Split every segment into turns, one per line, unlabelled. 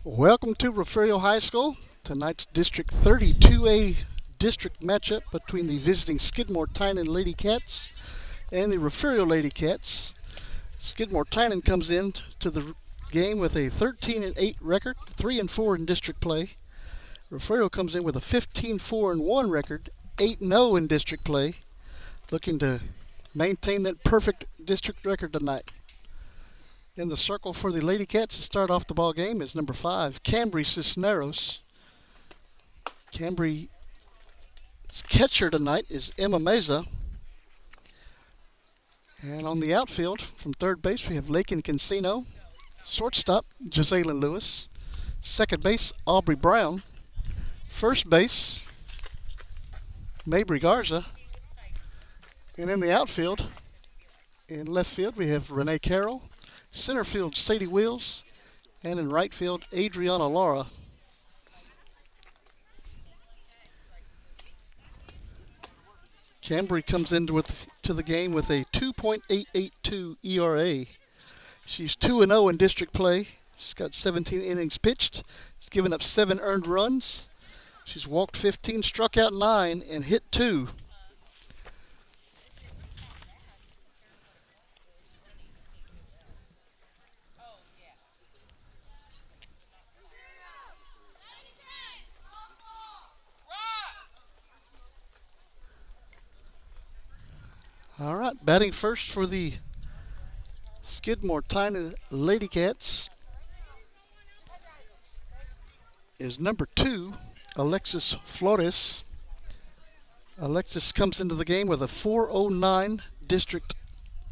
Welcome to Refugio High School. Tonight's District 32A district matchup between the visiting Skidmore-Tynan Lady Cats and the Refugio Lady Cats. Skidmore-Tynan comes in to the game with a 13-8 record, 3-4 in district play. Refugio comes in with a 15-4-1 record, 8-0 in district play, looking to maintain that perfect district record tonight. In the circle for the Lady Cats to start off the ball game is number 5, Cambry Cisneros. Cambry's catcher tonight is Emma Meza. And on the outfield, from third base, we have Lakin Cancino. Shortstop, Gisela Lewis. Second base, Aubrey Brown. First base, Mabry Garza. And in the outfield, in left field, we have Renee Carroll. Center field, Sadie Wills. And in right field, Adriana Lara. Cambry comes into the game with a 2.882 ERA. She's 2-0 in district play. She's got 17 innings pitched. She's given up 7 earned runs. She's walked 15, struck out 9, and hit 2. All right, batting first for the Skidmore-Tynan Lady Cats is number 2, Alexis Flores. Alexis comes into the game with a 4.09 district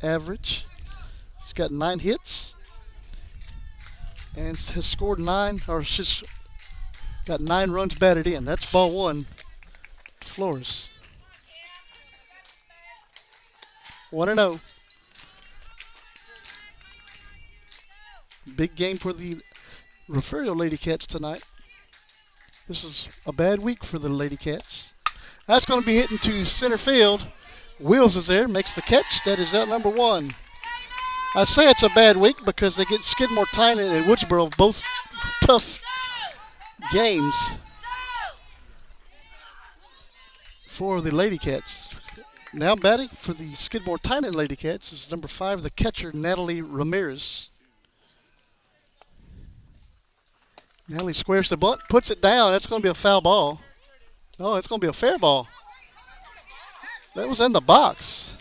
average. She's got 9 hits and has scored 9, or she's got 9 runs batted in. That's ball 1, Flores. 1-0. Big game for the Refugio Lady Cats tonight. This is a bad week for the Lady Cats. That's going to be hitting to center field. Wills is there, makes the catch. That is out number 1. I'd say it's a bad week because they get Skidmore-Tynan and Woodsboro, both tough games for the Lady Cats. Now batting for the Skidmore-Tynan Lady Cats is number 5, the catcher, Natalie Ramirez. Natalie squares the bunt, puts it down. That's going to be a foul ball. Oh, it's going to be a fair ball. That was in the box.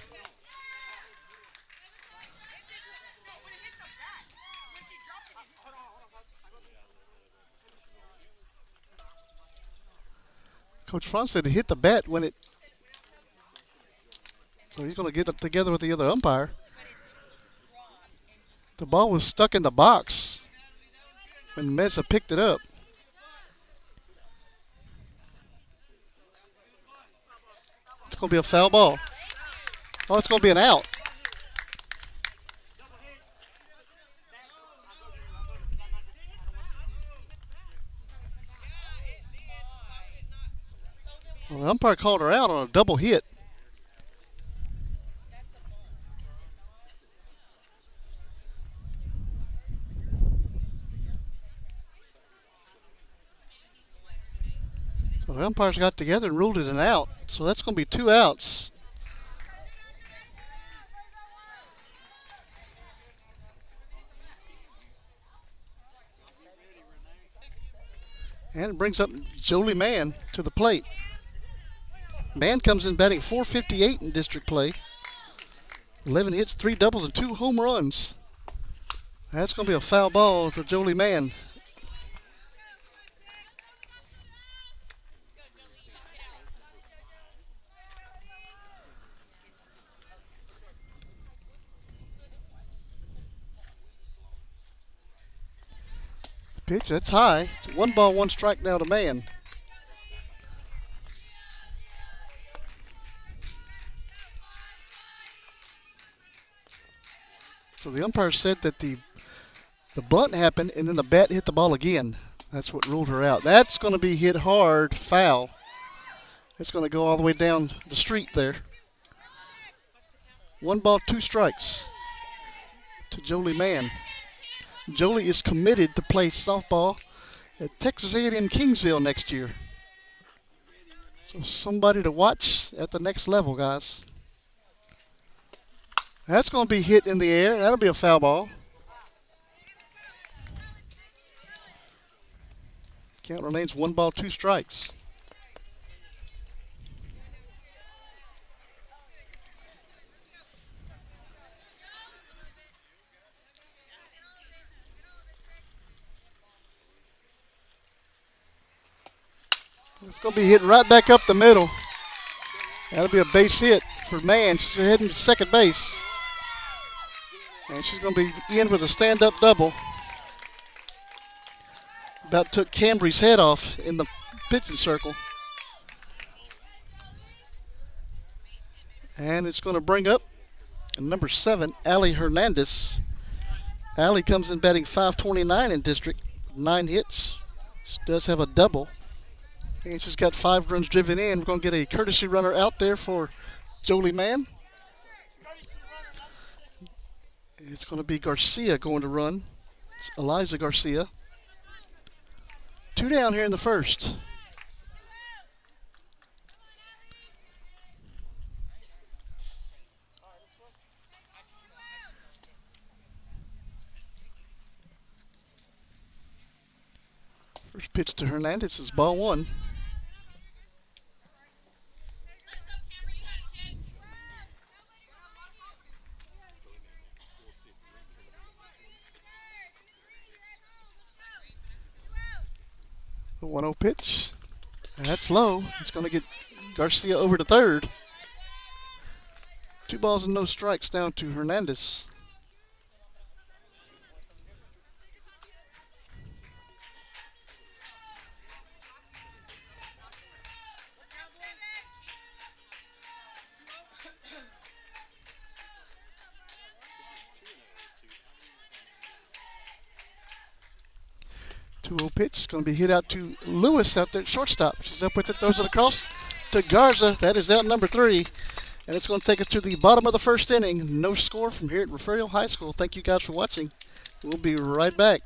Coach Franz said he hit the bat when it... So he's going to get it together with the other umpire. The ball was stuck in the box when Mesa picked it up. It's going to be a foul ball. Oh, it's going to be an out. Well, the umpire called her out on a double hit. So the umpires got together and ruled it an out. So that's going to be 2 outs. And it brings up Jolie Mann to the plate. Mann comes in batting .458 in district play. 11 hits, 3 doubles, and 2 home runs. That's going to be a foul ball to Jolie Mann. Pitch, that's high. 1 ball, 1 strike now to Mann. So the umpire said that the bunt happened and then the bat hit the ball again. That's what ruled her out. That's going to be hit hard, foul. It's going to go all the way down the street there. 1 ball, 2 strikes to Jolie Mann. Jolie is committed to play softball at Texas A&M Kingsville next year. So somebody to watch at the next level, guys. That's going to be hit in the air. That'll be a foul ball. Count remains 1 ball, 2 strikes. It's going to be hit right back up the middle. That'll be a base hit for Mann. She's heading to second base. And she's going to be in with a stand-up double. About took Cambry's head off in the pitching circle. And it's going to bring up number 7, Allie Hernandez. Allie comes in batting .529 in district, 9 hits. She does have a double. And she's got 5 runs driven in. We're going to get a courtesy runner out there for Jolie Mann. It's going to be Garcia going to run. It's Eliza Garcia. 2 down here in the first. First pitch to Hernandez is ball 1. The 1-0 pitch. That's low. It's going to get Garcia over to third. 2 balls and no strikes down to Hernandez. Pitch is going to be hit out to Lewis out there at shortstop. She's up with it, throws it across to Garza. That is out number 3. And it's going to take us to the bottom of the first inning. No score from here at Refugio High School. Thank you guys for watching. We'll be right back.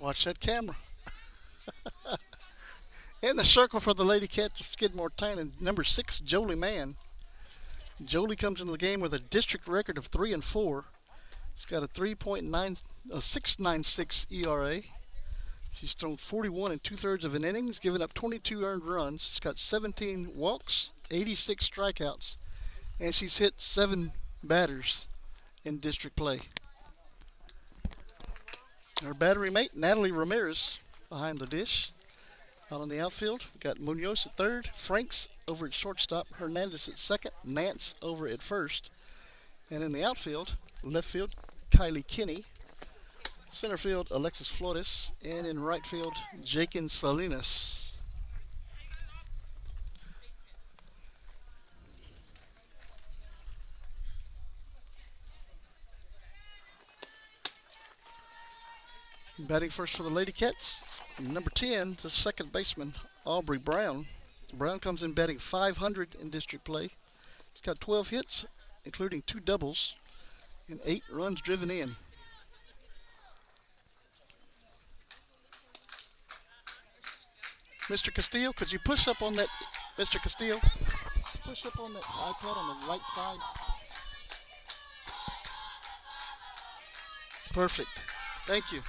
Watch that camera. In the circle for the Lady Cats of Skidmore-Tynan, number 6, Jolie Mann. Jolie comes into the game with a district record of 3-4. She's got a 6.96 ERA. She's thrown 41 2/3 of an innings, given up 22 earned runs. She's got 17 walks, 86 strikeouts, and she's hit 7 batters in district play. Her battery mate, Natalie Ramirez, behind the dish. Out on the outfield, we've got Munoz at third, Franks over at shortstop, Hernandez at second, Nance over at first. And in the outfield, left field, Kylie Kinney. Center field, Alexis Flores. And in right field, Jakin Salinas. Batting first for the Lady Cats, number 10, the second baseman, Aubrey Brown. Brown comes in batting .500 in district play. He's got 12 hits, including 2 doubles, and 8 runs driven in. Mr. Castillo, could you push up on that, Mr. Castillo? Push up on that iPad on the right side. Perfect. Thank you.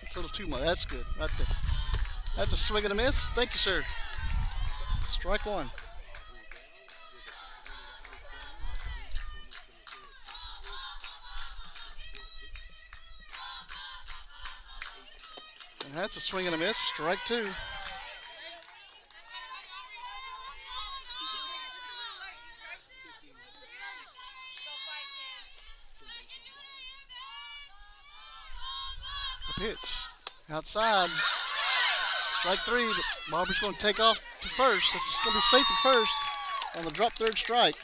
It's a little too much. That's good. Right there. That's a swing and a miss. Thank you, sir. Strike one. And that's a swing and a miss. Strike two. The pitch. Outside. Strike three, but Barbara's going to take off to first. It's going to be safe at first on the drop third strike.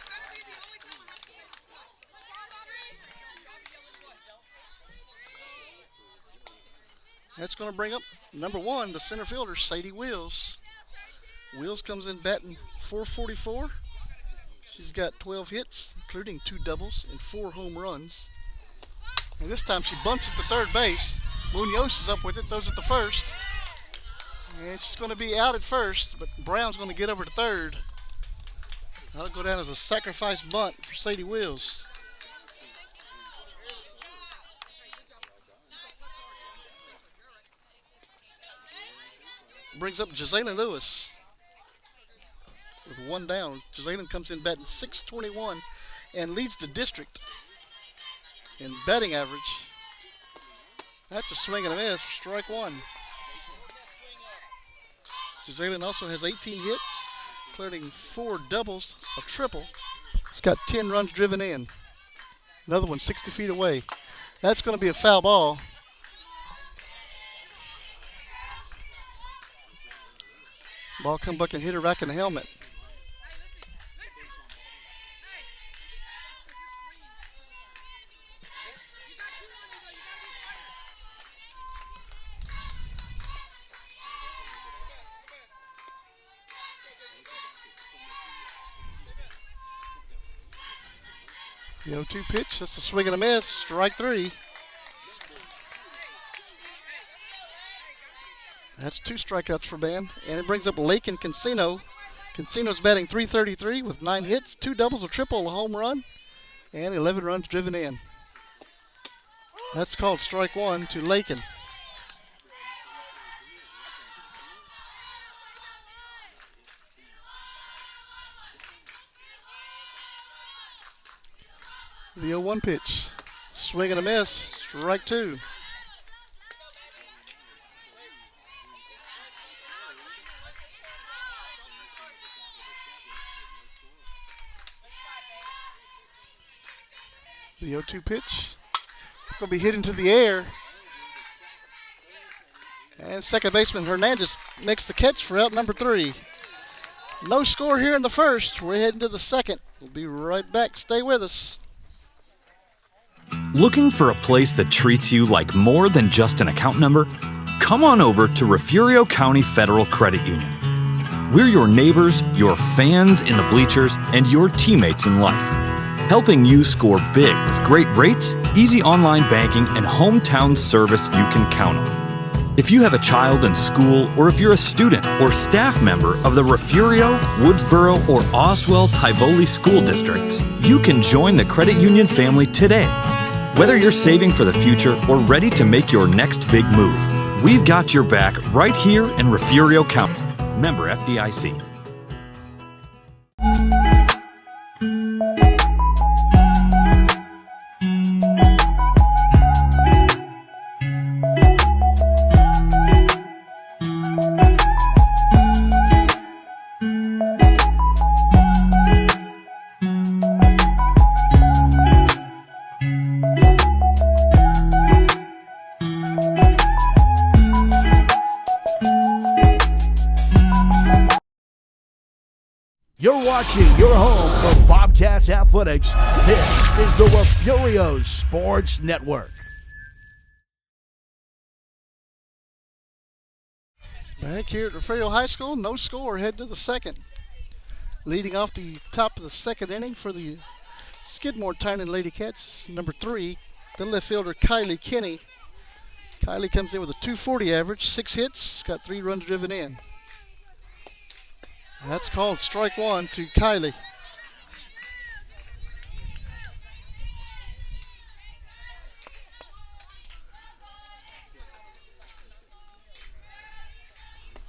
That's going to bring up number one, the center fielder, Sadie Wills. Wills comes in batting .444. She's got 12 hits, including 2 doubles and 4 home runs. And this time she bunts it to third base. Munoz is up with it, throws it to first. And she's going to be out at first, but Brown's going to get over to third. That'll go down as a sacrifice bunt for Sadie Wills. Brings up Jazalyn Lewis with 1 down. Jazalyn comes in batting .621 and leads the district in batting average. That's a swing and a miss for strike one. Jazalyn also has 18 hits, including 4 doubles, a triple. She's got 10 runs driven in. Another one 60 feet away. That's going to be a foul ball. Ball come back and hit her back in the helmet. The 0-2 pitch, that's a swing and a miss, strike three. That's 2 strikeouts for Ben, and it brings up Lakin Cancino. Cancino's batting .333 with 9 hits, 2 doubles, a triple, a home run, and 11 runs driven in. That's called strike one to Lakin. The 0-1 pitch, swing and a miss, strike two. The 0-2 pitch. It's going to be hit into the air. And second baseman Hernandez makes the catch for out number 3. No score here in the first. We're heading to the second. We'll be right back. Stay with us.
Looking for a place that treats you like more than just an account number? Come on over to Refugio County Federal Credit Union. We're your neighbors, your fans in the bleachers, and your teammates in life. Helping you score big with great rates, easy online banking, and hometown service you can count on. If you have a child in school, or if you're a student or staff member of the Refugio, Woodsboro, or Oswell-Tivoli school districts, you can join the credit union family today. Whether you're saving for the future or ready to make your next big move, we've got your back right here in Refugio County. Member FDIC.
You're watching your home for Bobcats Athletics. This is the Refugio Sports Network.
Back here at Refugio High School, no score, head to the second. Leading off the top of the second inning for the Skidmore-Tynan Lady Cats, number 3, the left fielder Kylie Kinney. Kylie comes in with a .240 average, 6 hits, she's got 3 runs driven in. That's called strike one to Kylie.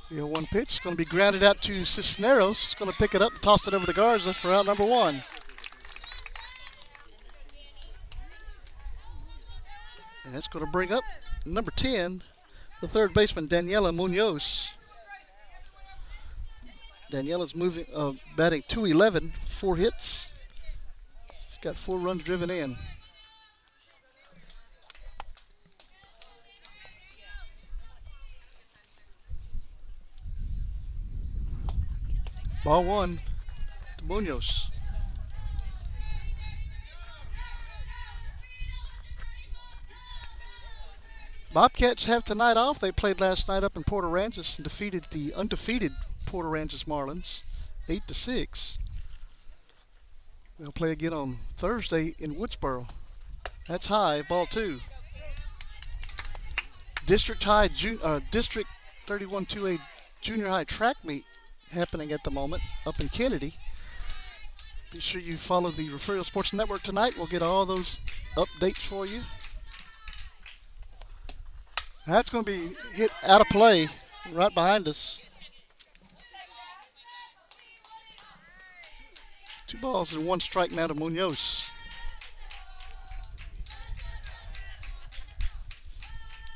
The 0-1 pitch is going to be grounded out to Cisneros. He's going to pick it up and toss it over to Garza for out number one. And that's going to bring up number 10, the third baseman, Daniela Munoz. Daniela's batting .211, 4 hits. She's got 4 runs driven in. Ball one to Munoz. Bobcats have tonight off. They played last night up in Port Aransas and defeated the undefeated Port Aransas Marlins 8-6. They'll play again on Thursday in Woodsboro. That's high, ball two. District 31-2A junior high track meet happening at the moment up in Kennedy. Be sure you follow the Refugio Sports Network tonight. We'll get all those updates for you. That's going to be hit out of play right behind us. 2 balls and 1 strike now to Munoz.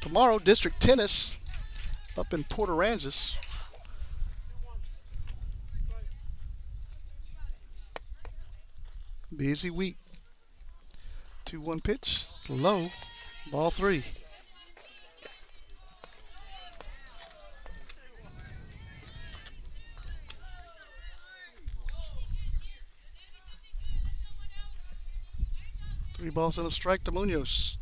Tomorrow, district tennis up in Port Aransas. Busy week. 2-1 pitch. It's low. Ball 3. Three balls and a strike to Munoz.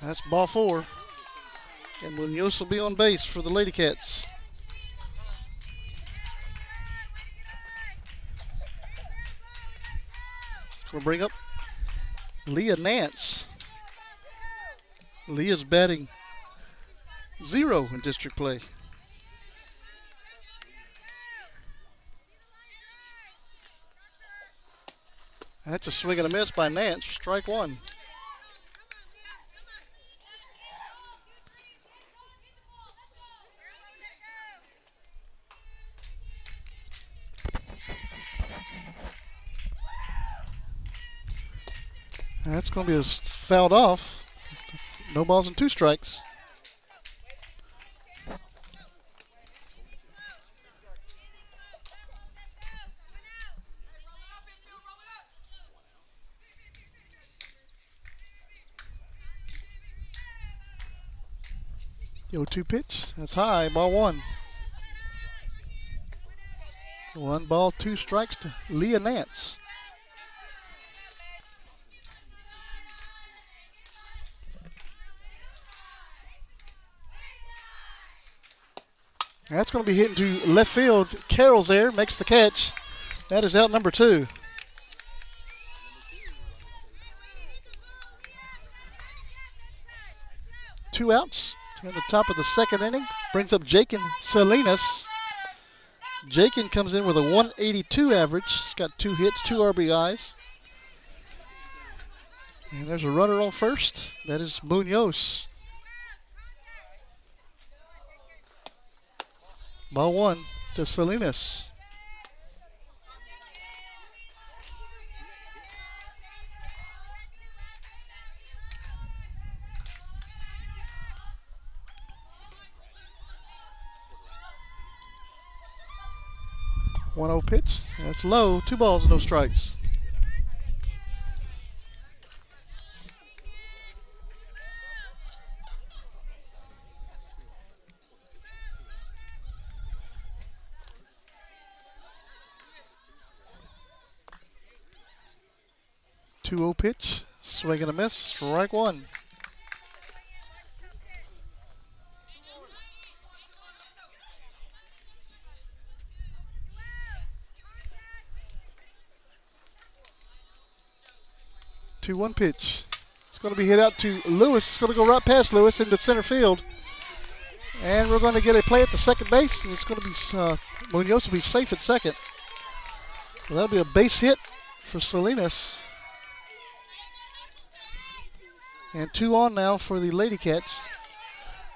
That's ball 4. And Munoz will be on base for the Lady Cats. We'll bring up Leah Nance. Leah's batting 0 in district play. That's a swing and a miss by Nance. Strike 1. That's going to be fouled off. No balls and 2 strikes. The 0-2 pitch. That's high. Ball 1. 1 ball, 2 strikes to Leah Nance. That's going to be hit into left field. Carroll's there, makes the catch. That is out number 2. Two outs at the top of the second inning. Brings up Jakin Salinas. Jakin comes in with a 182 average. He's got 2 hits, 2 RBIs. And there's a runner on first. That is Munoz. Ball 1 to Salinas. One 0 pitch. That's low. 2 balls, no strikes. Two 0 pitch. Swing and a miss. Strike 1. Two 1 pitch. It's going to be hit out to Lewis. It's going to go right past Lewis into center field. And we're going to get a play at the second base. And it's going to be Munoz will be safe at second. So that'll be a base hit for Salinas. And 2 on now for the Lady Cats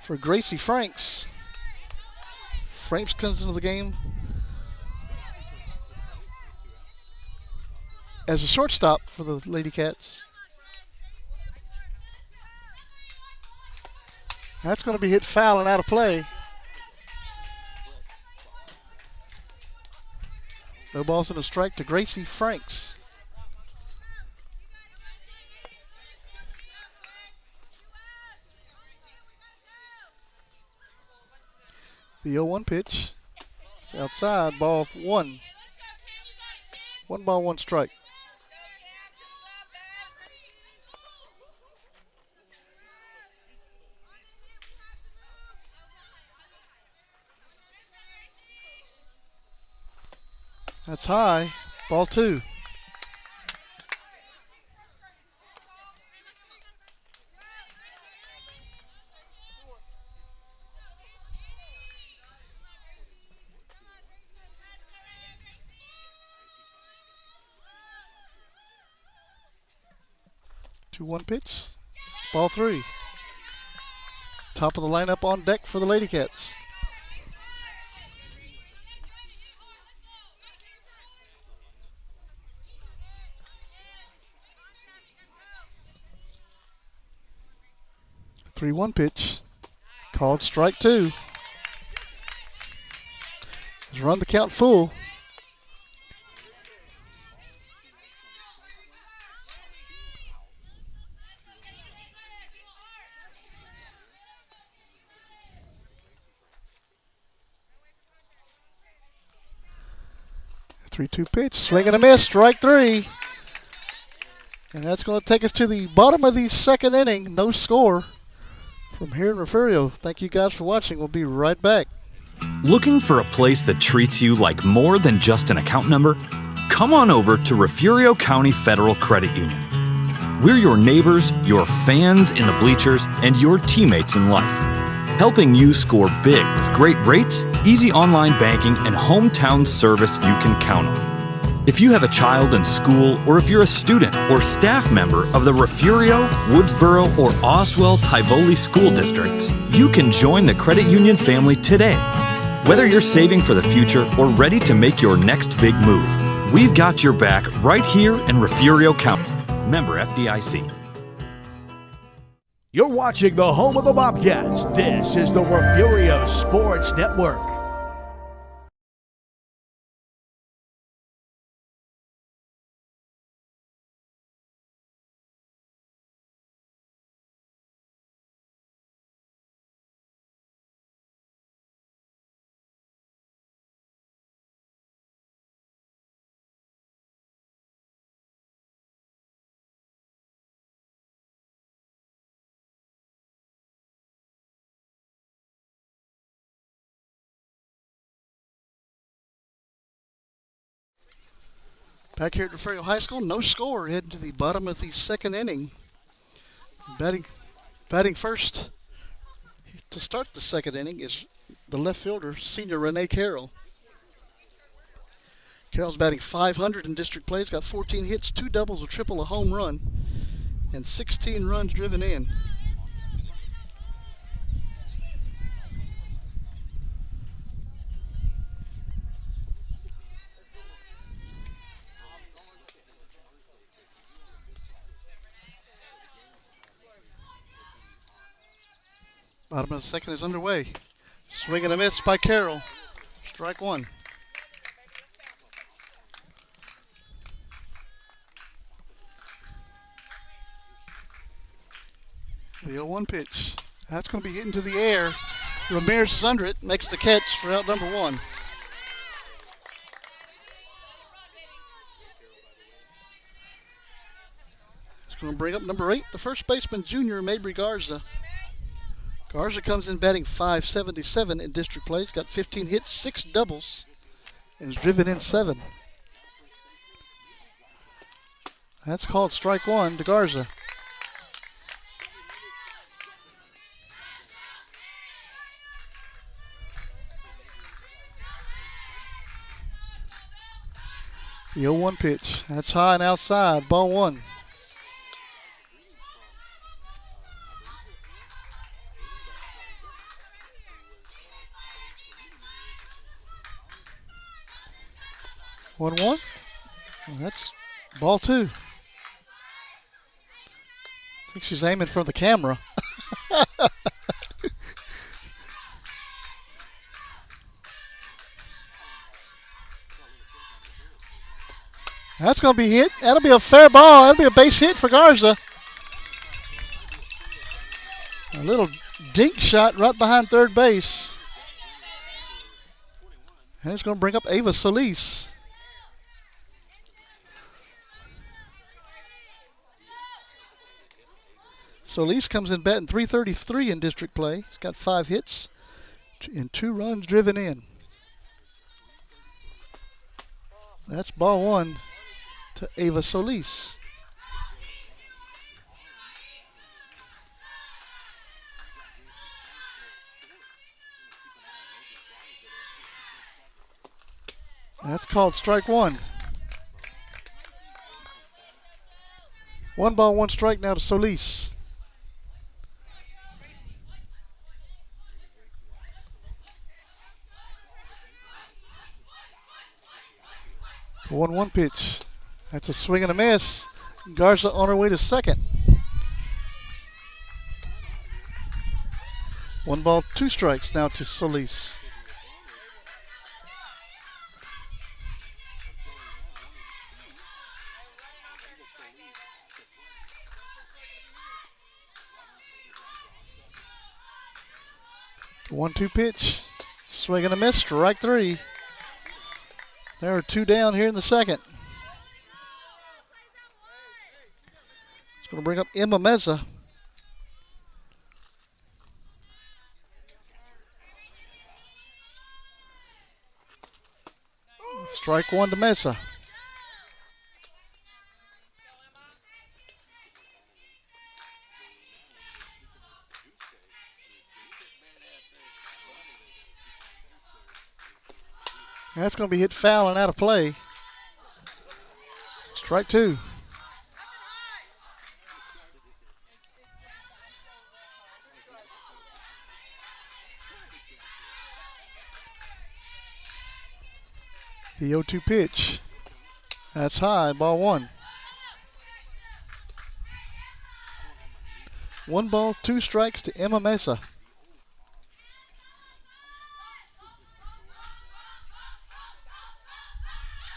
for Gracie Franks. Franks comes into the game as a shortstop for the Lady Cats. That's going to be hit foul and out of play. No balls and a strike to Gracie Franks. The 0-1 pitch. Outside, ball 1. 1 ball, 1 strike. That's high. Ball 2. Two 1 pitch. It's ball 3. Top of the lineup on deck for the Lady Cats. The 3-1 pitch. Called strike 2. He's run the count full. The 3-2 pitch. Swing and a miss. Strike 3. And that's going to take us to the bottom of the second inning. No score from here in Refugio. Thank you guys for watching. We'll be right back.
Looking for a place that treats you like more than just an account number? Come on over to Refugio County Federal Credit Union. We're your neighbors, your fans in the bleachers, and your teammates in life, helping you score big with great rates, easy online banking, and hometown service you can count on. If you have a child in school, or if you're a student or staff member of the Refugio, Woodsboro, or Oswell-Tivoli school districts, you can join the credit union family today. Whether you're saving for the future or ready to make your next big move, we've got your back right here in Refugio County. Member FDIC.
You're watching the home of the Bobcats. This is the Refugio Sports Network.
Back here at Refugio High School, no score, heading to the bottom of the second inning. Batting first to start the second inning is the left fielder, senior Renee Carroll. Carroll's batting .500 in district play. He's got 14 hits, 2 doubles, a triple, a home run, and 16 runs driven in. Bottom of the second is underway. Swing and a miss by Carroll. Strike 1. The 0-1 pitch. That's going to be hit into the air. Ramirez is under it, makes the catch for out number 1. It's going to bring up number 8, the first baseman, junior Mabry Garza. Garza comes in batting .577 in district play. He's got 15 hits, 6 doubles, and is driven in 7. That's called strike 1 to Garza. The 0-1 pitch. That's high and outside. Ball one. One. Well, that's ball two. I think she's aiming for the camera. That's going to be hit. That'll be a fair ball. That'll be a base hit for Garza. A little dink shot right behind third base. And it's going to bring up Ava Solis. Solis comes in batting .333 in district play. He's got 5 hits and 2 runs driven in. That's ball one to Ava Solis. That's called strike one. 1 ball, 1 strike now to Solis. The 1-1 pitch. That's a swing and a miss. Garza on her way to second. 1 ball, 2 strikes now to Solis. The 1-2 pitch. Swing and a miss. Strike 3. There are 2 down here in the second. It's going to bring up Emma Meza. Strike 1 to Meza. That's going to be hit foul and out of play. Strike 2. The 0-2 pitch. That's high, ball 1. 1 ball, 2 strikes to Emma Meza.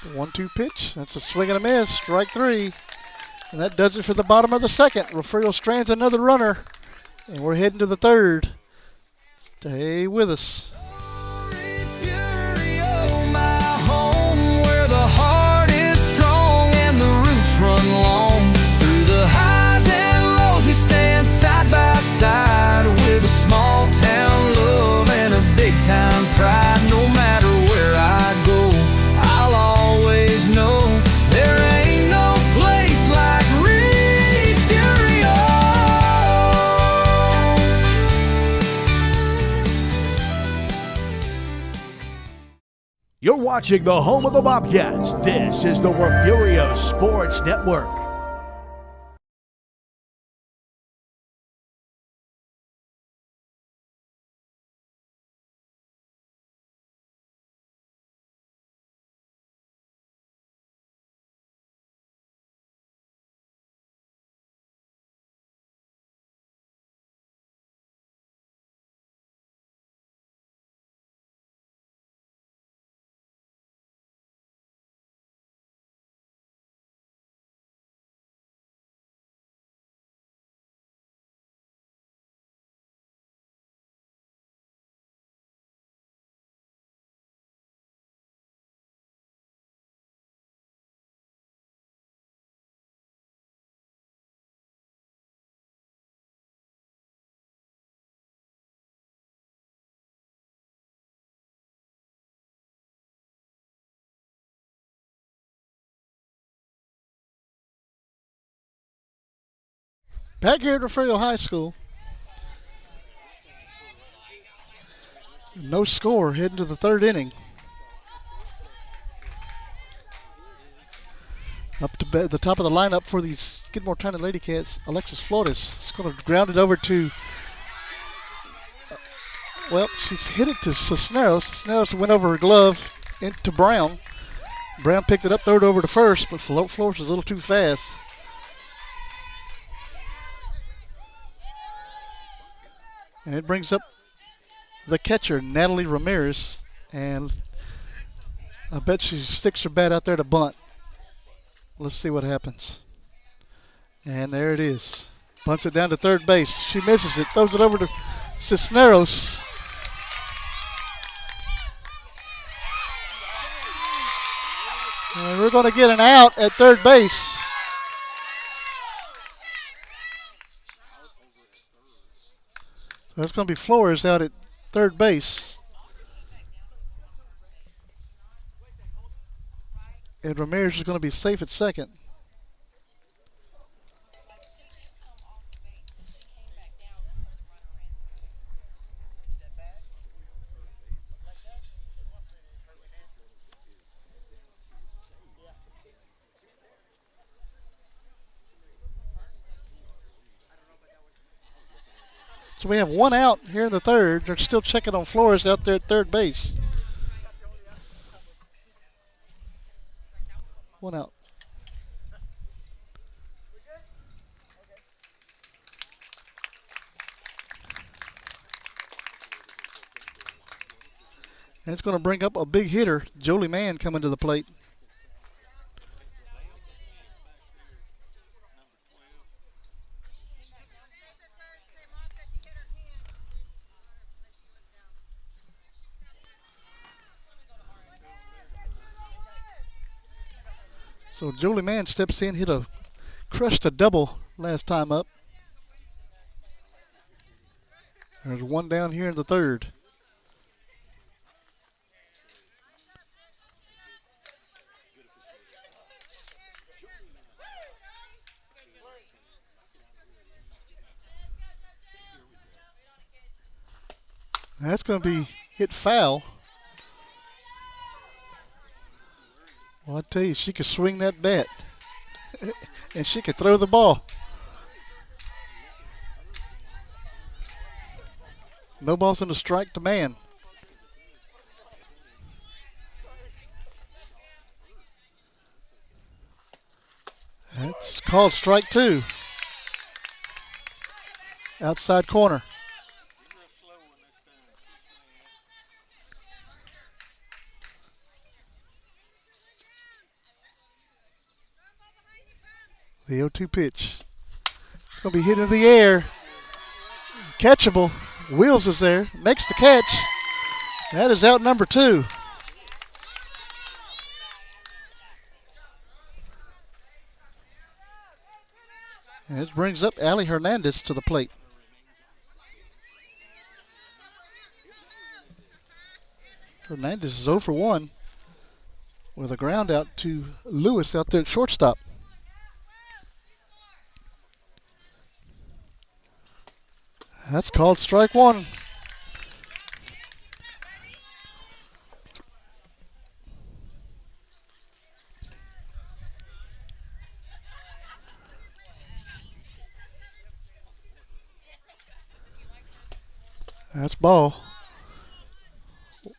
The 1-2 pitch. That's a swing and a miss. Strike 3. And that does it for the bottom of the second. Refugio strands another runner. And we're heading to the third. Stay with us.
Refugio, my home, where the heart is strong and the roots run long. Through the highs and lows, we stand side by side with a small town love and a big town pride. No matter where I go, I'll always know there ain't no place like Refugio.
You're watching the home of the Bobcats. This is the Refugio Sports Network.
Back here at Refugio High School. No score heading to the third inning. Up to the top of the lineup for the Skidmore-Tynan Lady Cats, Alexis Flores. She's going to ground it over to, well, she's hit it to Cisneros. Cisneros went over her glove into Brown. Brown picked it up, threw it over to first, but Flores was a little too fast. And it brings up the catcher, Natalie Ramirez, and I bet she sticks her bat out there to bunt. Let's see what happens. And there it is. Bunts it down to third base. She misses it, throws it over to Cisneros. And we're going to get an out at third base. So that's going to be Flores out at third base. And Ramirez is going to be safe at second. So we have one out here in the third. They're still checking on Flores out there at third base. One out. And it's going to bring up a big hitter, Jolie Mann, coming to the plate. So Jolie Mann steps in, crushed a double last time up. There's one down here in the third. That's going to be hit foul. Well, I tell you, she could swing that bat, and she could throw the ball. No balls in a strike to Mann. That's called strike two. Outside corner. The 0-2 pitch. It's going to be hit in the air. Catchable. Wheels is there. Makes the catch. That is out number two. And it brings up Allie Hernandez to the plate. Hernandez is 0 for 1 with a ground out to Lewis out there at shortstop. That's called strike one. That's ball.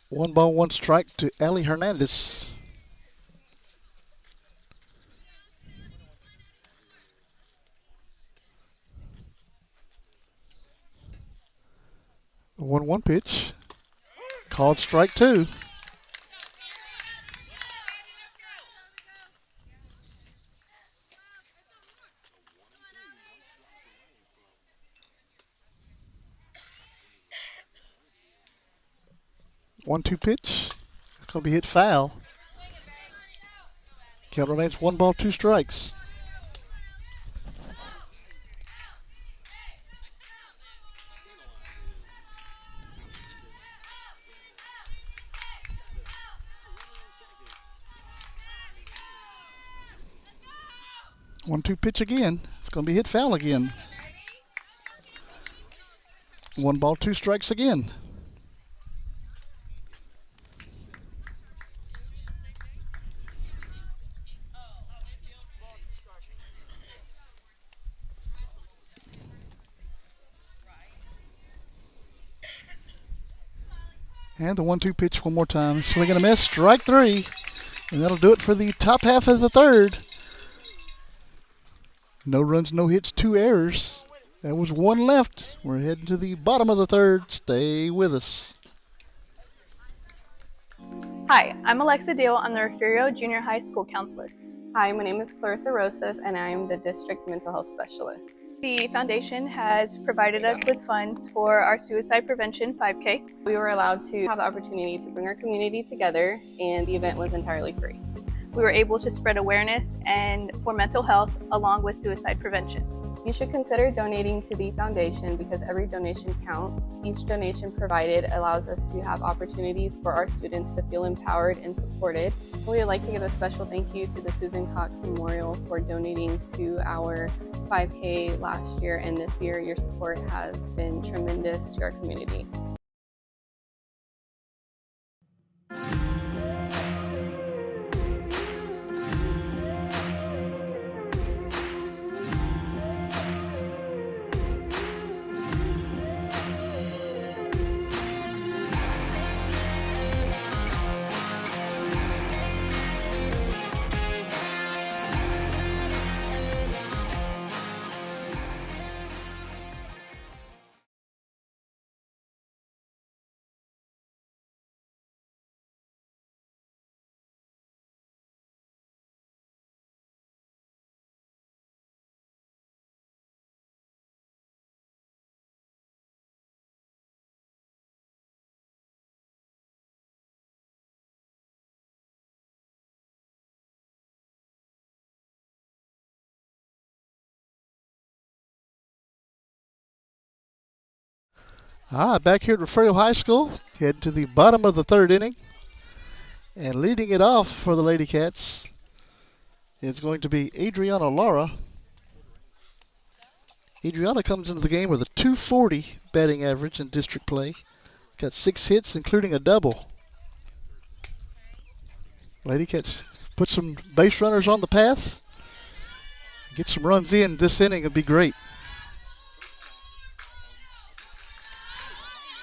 1 ball, 1 strike to Allie Hernandez. The 1-1 pitch. Called strike two. One-two pitch. It's going to be hit foul. Count remains 1 ball, 2 strikes. One-two pitch again. It's going to be hit foul again. 1 ball, 2 strikes again. And the 1-2 pitch one more time. Swing and a miss, strike 3. And that'll do it for the top half of the third. No runs, no hits, 2 errors. That was 1 left. We're heading to the bottom of the third. Stay with us.
Hi, I'm Alexa Deal. I'm the Refugio Junior High School counselor.
Hi, my name is Clarissa Rosas, and I'm the district mental health specialist.
The foundation has provided us with funds for our suicide prevention 5K.
We were allowed to have the opportunity to bring our community together, and the event was entirely free.
We were able to spread awareness and for mental health along with suicide prevention.
You should consider donating to the foundation because every donation counts. Each donation provided allows us to have opportunities for our students to feel empowered and supported. We would like to give a special thank you to the Susan Cox Memorial for donating to our 5K last year and this year. Your support has been tremendous to our community.
Back here at Refugio High School, heading to the bottom of the third inning. And leading it off for the Lady Cats is going to be Adriana Lara. Adriana comes into the game with a .240 batting average in district play. Got 6 hits, including a double. Lady Cats put some base runners on the paths. Get some runs in this inning would be great.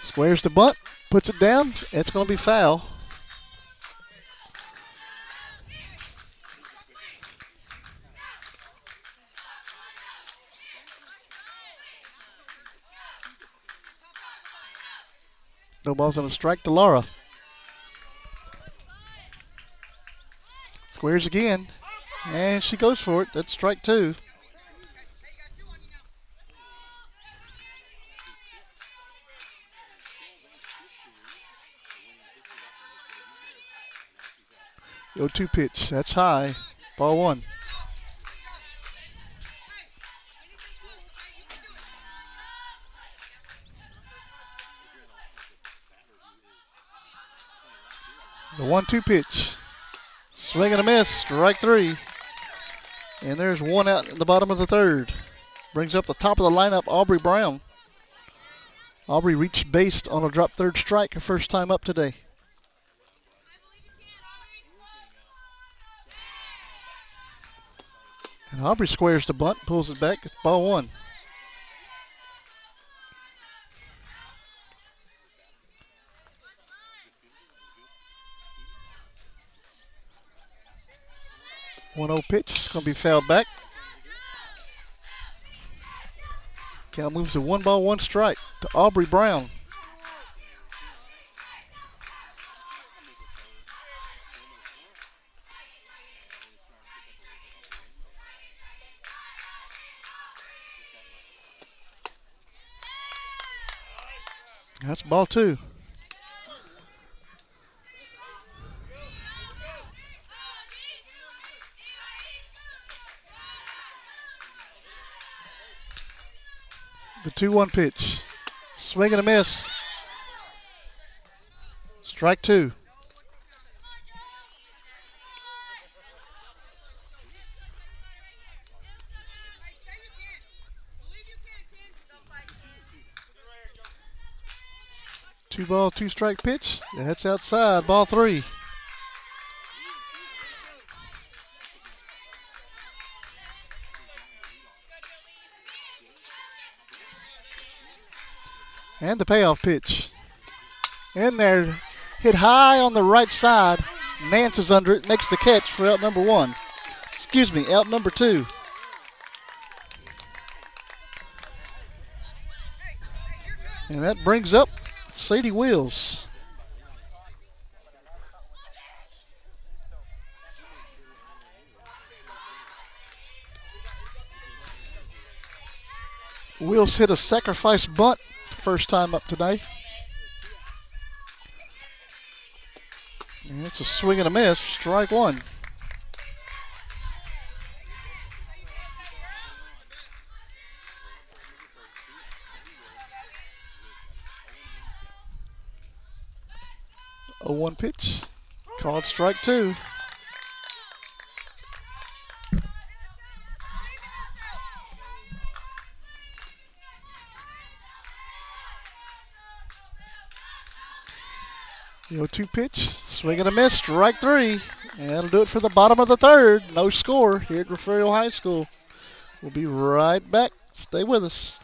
Squares the bunt, puts it down. It's going to be foul. No ball's going to strike to Laura. Squares again, and she goes for it. That's strike 2. The 0-2 pitch. That's high. Ball 1. The 1-2 pitch. Swing and a miss. Strike 3. And there's 1 out in the bottom of the third. Brings up the top of the lineup, Aubrey Brown. Aubrey reached base on a drop third strike, her first time up today. And Aubrey squares the bunt, pulls it back. It's ball 1. One 0 pitch. It's going to be fouled back. Count moves to 1 ball, 1 strike to Aubrey Brown. That's ball 2. The 2-1 pitch. Swing and a miss. Strike 2. Two ball, 2 strike pitch. That's outside. Ball 3. And the payoff pitch. In there. hit high on the right side. Nance is under it, makes the catch for out number 1. Excuse me, out number 2. And that brings up Sadie Wills. Wills hit a sacrifice bunt first time up today. And it's a swing and a miss, strike 1. A 1 pitch, called strike 2. The 0-2 pitch, swing and a miss, strike 3. And that'll do it for the bottom of the 3rd. No score here at Refugio High School. We'll be right back. Stay with us.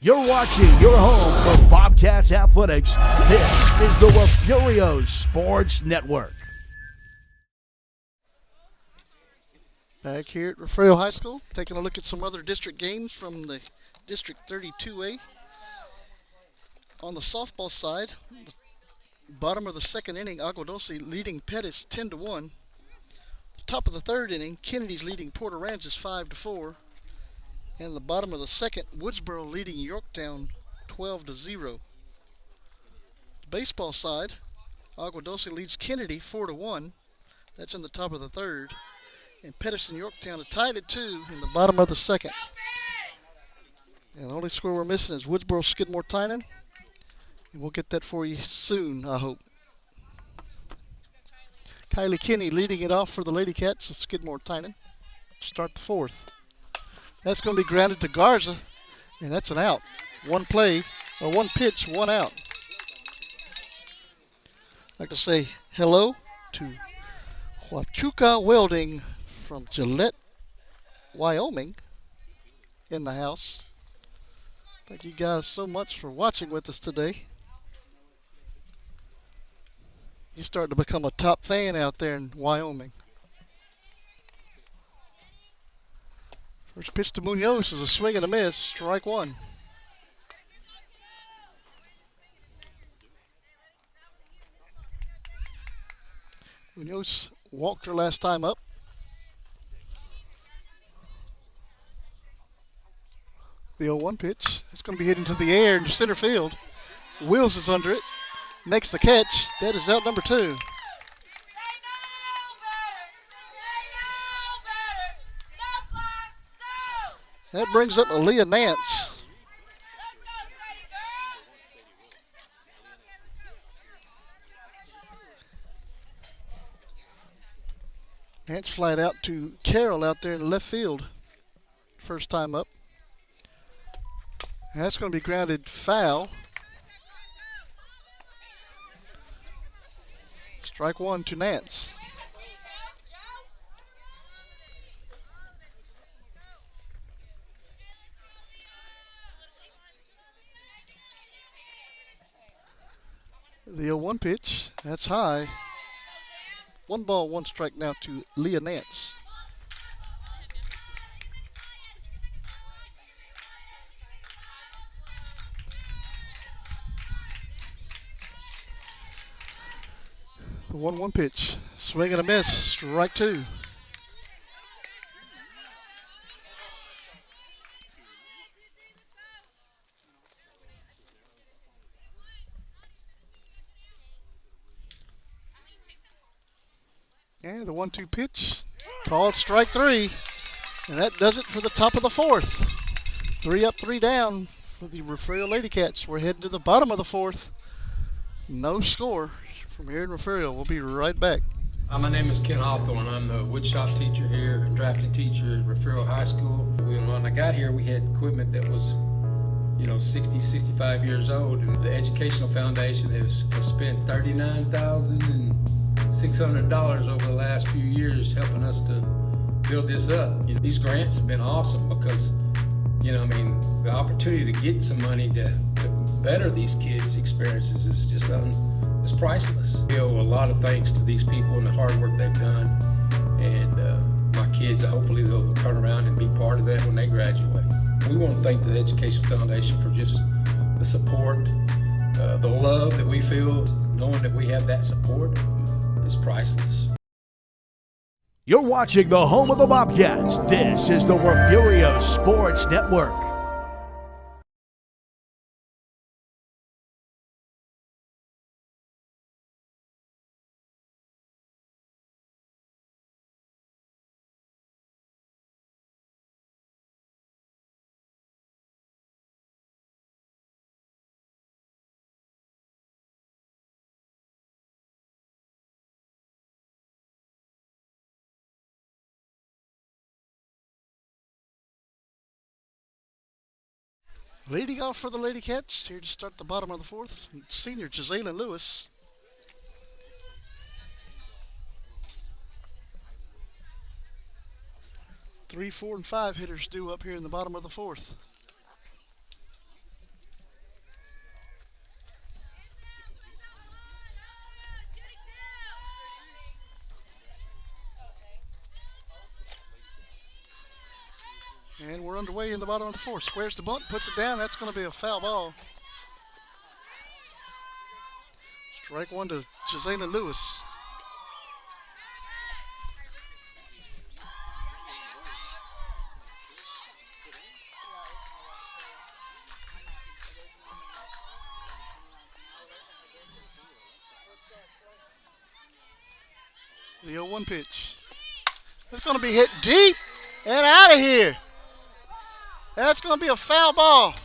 You're watching your home for Bobcats Athletics. This is the Refugio Sports Network.
Back here at Refugio High School, taking a look at some other district games from the District 32A. On the softball side, bottom of the 2nd inning, Agua Dulce leading Pettis 10-1. Top of the 3rd inning, Kennedy's leading Port Aransas 5-4. And the bottom of the 2nd, Woodsboro leading Yorktown 12-0. Baseball side, Agua Dulce leads Kennedy 4-1. That's in the top of the 3rd. And Pettis and Yorktown are tied at 2 in the bottom of the 2nd. And the only score we're missing is Woodsboro Skidmore-Tynan. And we'll get that for you soon, I hope. Kylie Kinney leading it off for the Lady Cats of Skidmore-Tynan to start the 4th. That's going to be grounded to Garza, and that's an out. 1 pitch, 1 out. I'd like to say hello to Huachuca Welding from Gillette, Wyoming, in the house. Thank you guys so much for watching with us today. You're starting to become a top fan out there in Wyoming. First pitch to Munoz is a swing and a miss, strike 1. Munoz walked her last time up. The 0-1 pitch. It's going to be hit into the air into center field. Wills is under it. Makes the catch. That is out number 2. That brings up Aaliyah Nance. Nance flied out to Carroll out there in left field. First time up. And that's going to be grounded foul. Strike 1 to Nance. The 0-1 pitch, that's high. 1 ball, 1 strike now to Leah Nance. The 1-1 pitch, swing and a miss, strike 2. And the 1-2 pitch Called strike 3. And that does it for the top of the 4th. 3 up, 3 down for the Refugio Lady Cats. We're heading to the bottom of the 4th. No score from here in Refugio. We'll be right back.
My name is Ken Hawthorne. I'm the woodshop teacher here and drafting teacher at Refugio High School. When I got here, we had equipment that was 60, 65 years old, and the Educational Foundation has spent $39,600 over the last few years helping us to build this up. These grants have been awesome because, the opportunity to get some money to better these kids' experiences is just it's priceless. We owe a lot of thanks to these people and the hard work they've done, and my kids, hopefully they'll turn around and be part of that when they graduate. We want to thank the Education Foundation for just the support, the love that we feel, knowing that we have that support is priceless.
You're watching the home of the Bobcats. This is the Refugio Sports Network.
Leading off for the Lady Cats, here to start the bottom of the 4th, senior Jazalyn Lewis. Three, 4, and 5 hitters due up here in the bottom of the 4th. And we're underway in the bottom of the 4th. Squares the bunt, puts it down. That's going to be a foul ball. Strike 1 to Jazalyn Lewis. The 0-1 pitch. It's going to be hit deep and out of here. That's going to be a foul ball.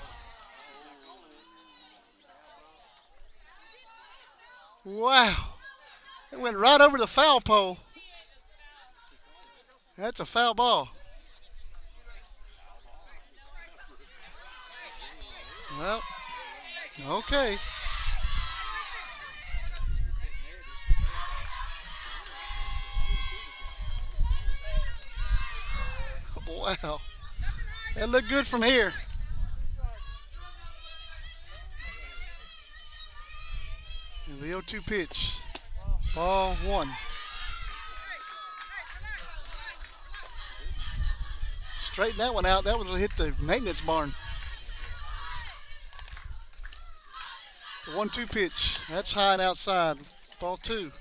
Wow. It went right over the foul pole. That's a foul ball. Well, okay. Wow. That looked good from here. And the 0-2 pitch. Ball 1. Straighten that one out. That was going to hit the maintenance barn. The 1-2 pitch. That's high and outside. Ball 2.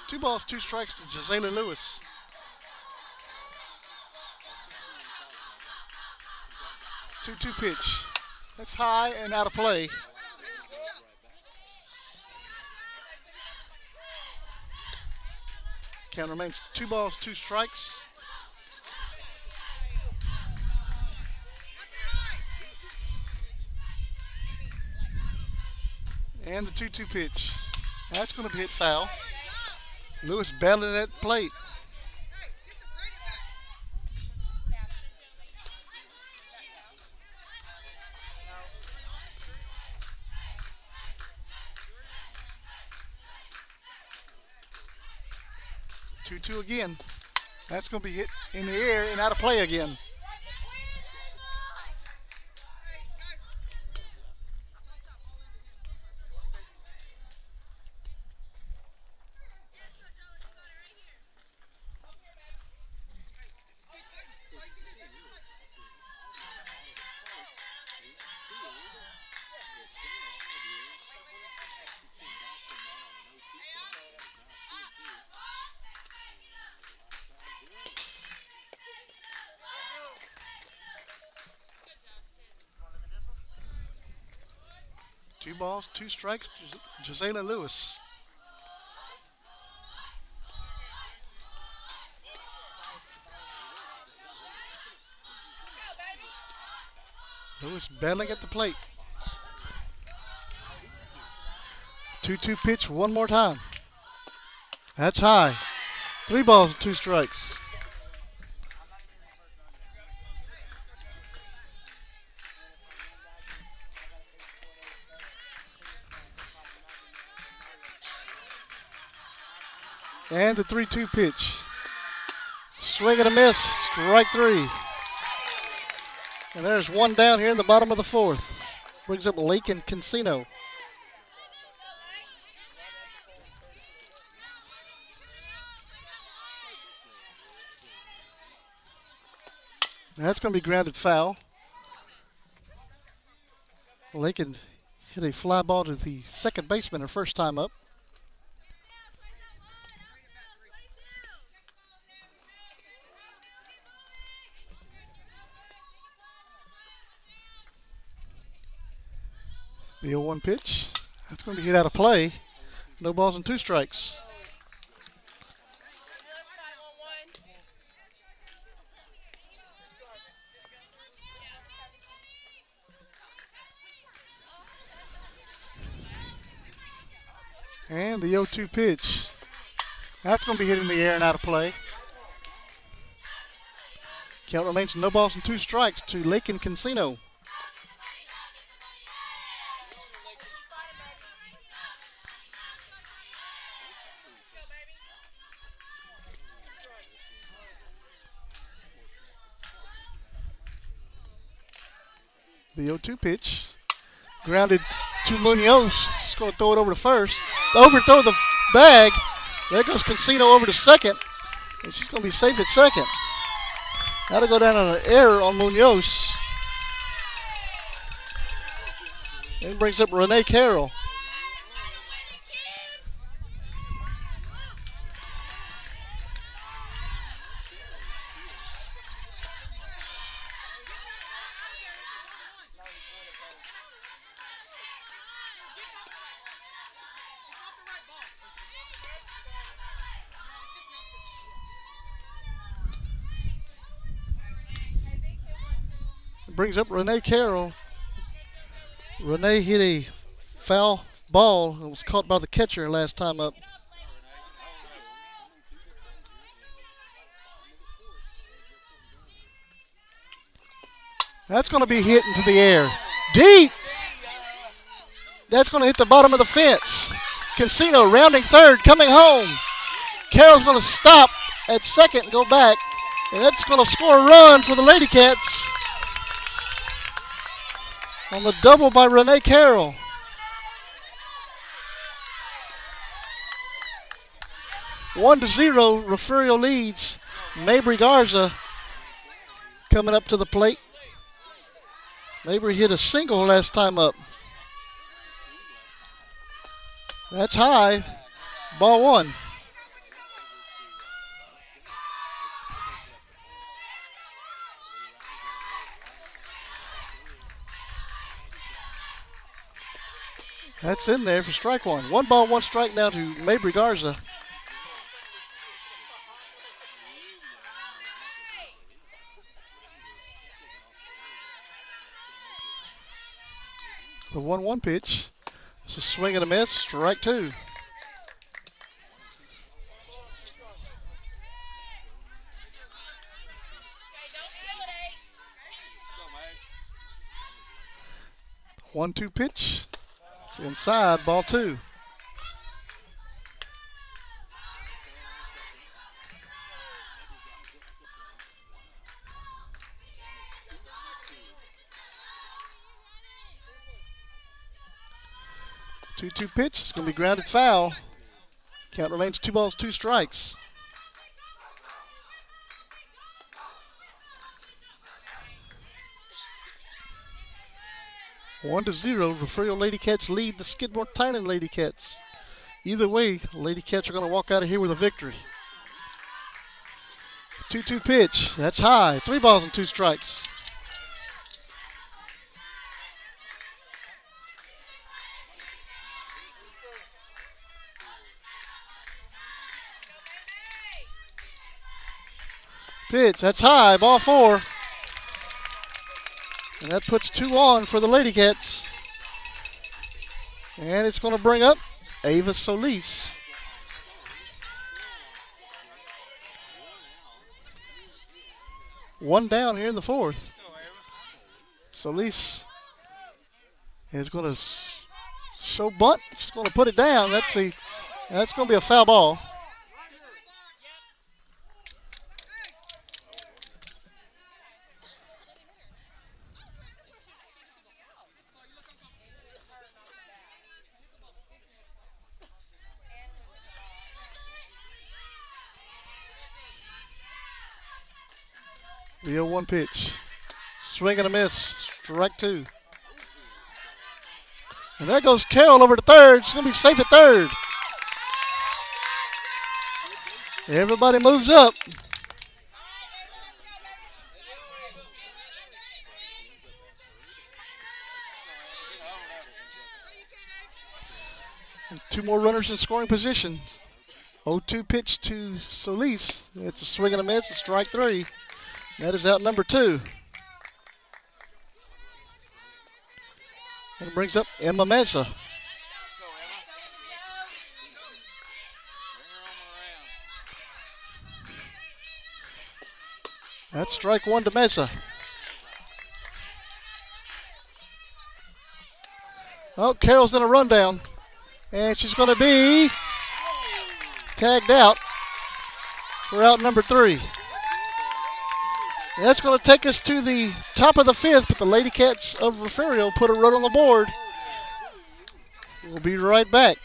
Two balls, 2 strikes to Jazalyn Lewis. Two pitch. That's high and out of play. Count remains 2 balls, 2 strikes. And the 2-2 pitch. That's going to be hit foul. Lewis battling that plate. Two again. That's going to be hit in the air and out of play again. 2 balls, 2 strikes, Jazayla Lewis. Lewis battling at the plate. 2-2 pitch one more time. That's high. 3 balls, 2 strikes. And the 3-2 pitch. Swing and a miss, strike 3. And there's one down here in the bottom of the 4th. Brings up Lake and Cancino. That's going to be grounded foul. Lakin hit a fly ball to the second baseman her first time up. The 0-1 pitch. That's going to be hit out of play. No balls and 2 strikes. And the 0-2 pitch. That's going to be hit in the air and out of play. Count remains no balls and 2 strikes to Lake and Cancino. The 0-2 pitch. Grounded to Munoz. Just going to throw it over to first. Overthrow the bag. There goes Cancino over to second. And she's going to be safe at second. That'll go down on an error on Munoz. And brings up Renee Carroll. Brings up Renee Carroll. Renee hit a foul ball and was caught by the catcher last time up. That's going to be hit into the air. Deep! That's going to hit the bottom of the fence. Cancino rounding third, coming home. Carroll's going to stop at second and go back. And that's going to score a run for the Lady Cats. On the double by Renee Carroll. One to 0, Refugio leads. Mabry Garza coming up to the plate. Mabry hit a single last time up. That's high. Ball 1. That's in there for strike 1. 1 ball, 1 strike now to Mabry Garza. The 1-1 pitch. It's a swing and a miss. Strike 2. One-two pitch. It's inside, ball 2. Two-two pitch. It's going to be grounded foul. Count remains 2 balls, 2 strikes. One to 0, Refugio Lady Cats lead the Skidmore-Tynan Lady Cats. Either way, Lady Cats are going to walk out of here with a victory. 2-2 pitch. That's high. 3 balls and 2 strikes. Pitch. That's high. Ball 4. And that puts 2 on for the Lady Cats. And it's going to bring up Ava Solis. One down here in the 4th. Solis is going to show bunt. She's going to put it down. That's going to be a foul ball. The 0-1 pitch. Swing and a miss. Strike 2. And there goes Carroll over to third. She's going to be safe at third. Everybody moves up. And 2 more runners in scoring positions. 0-2 pitch to Solis. It's a swing and a miss. It's strike 3. That is out number 2. And it brings up Emma Mesa. That's strike 1 to Mesa. Oh, Carroll's in a rundown. And she's going to be tagged out for out number 3. And that's going to take us to the top of the 5th, but the Lady Cats of Refugio put a run on the board. We'll be right back.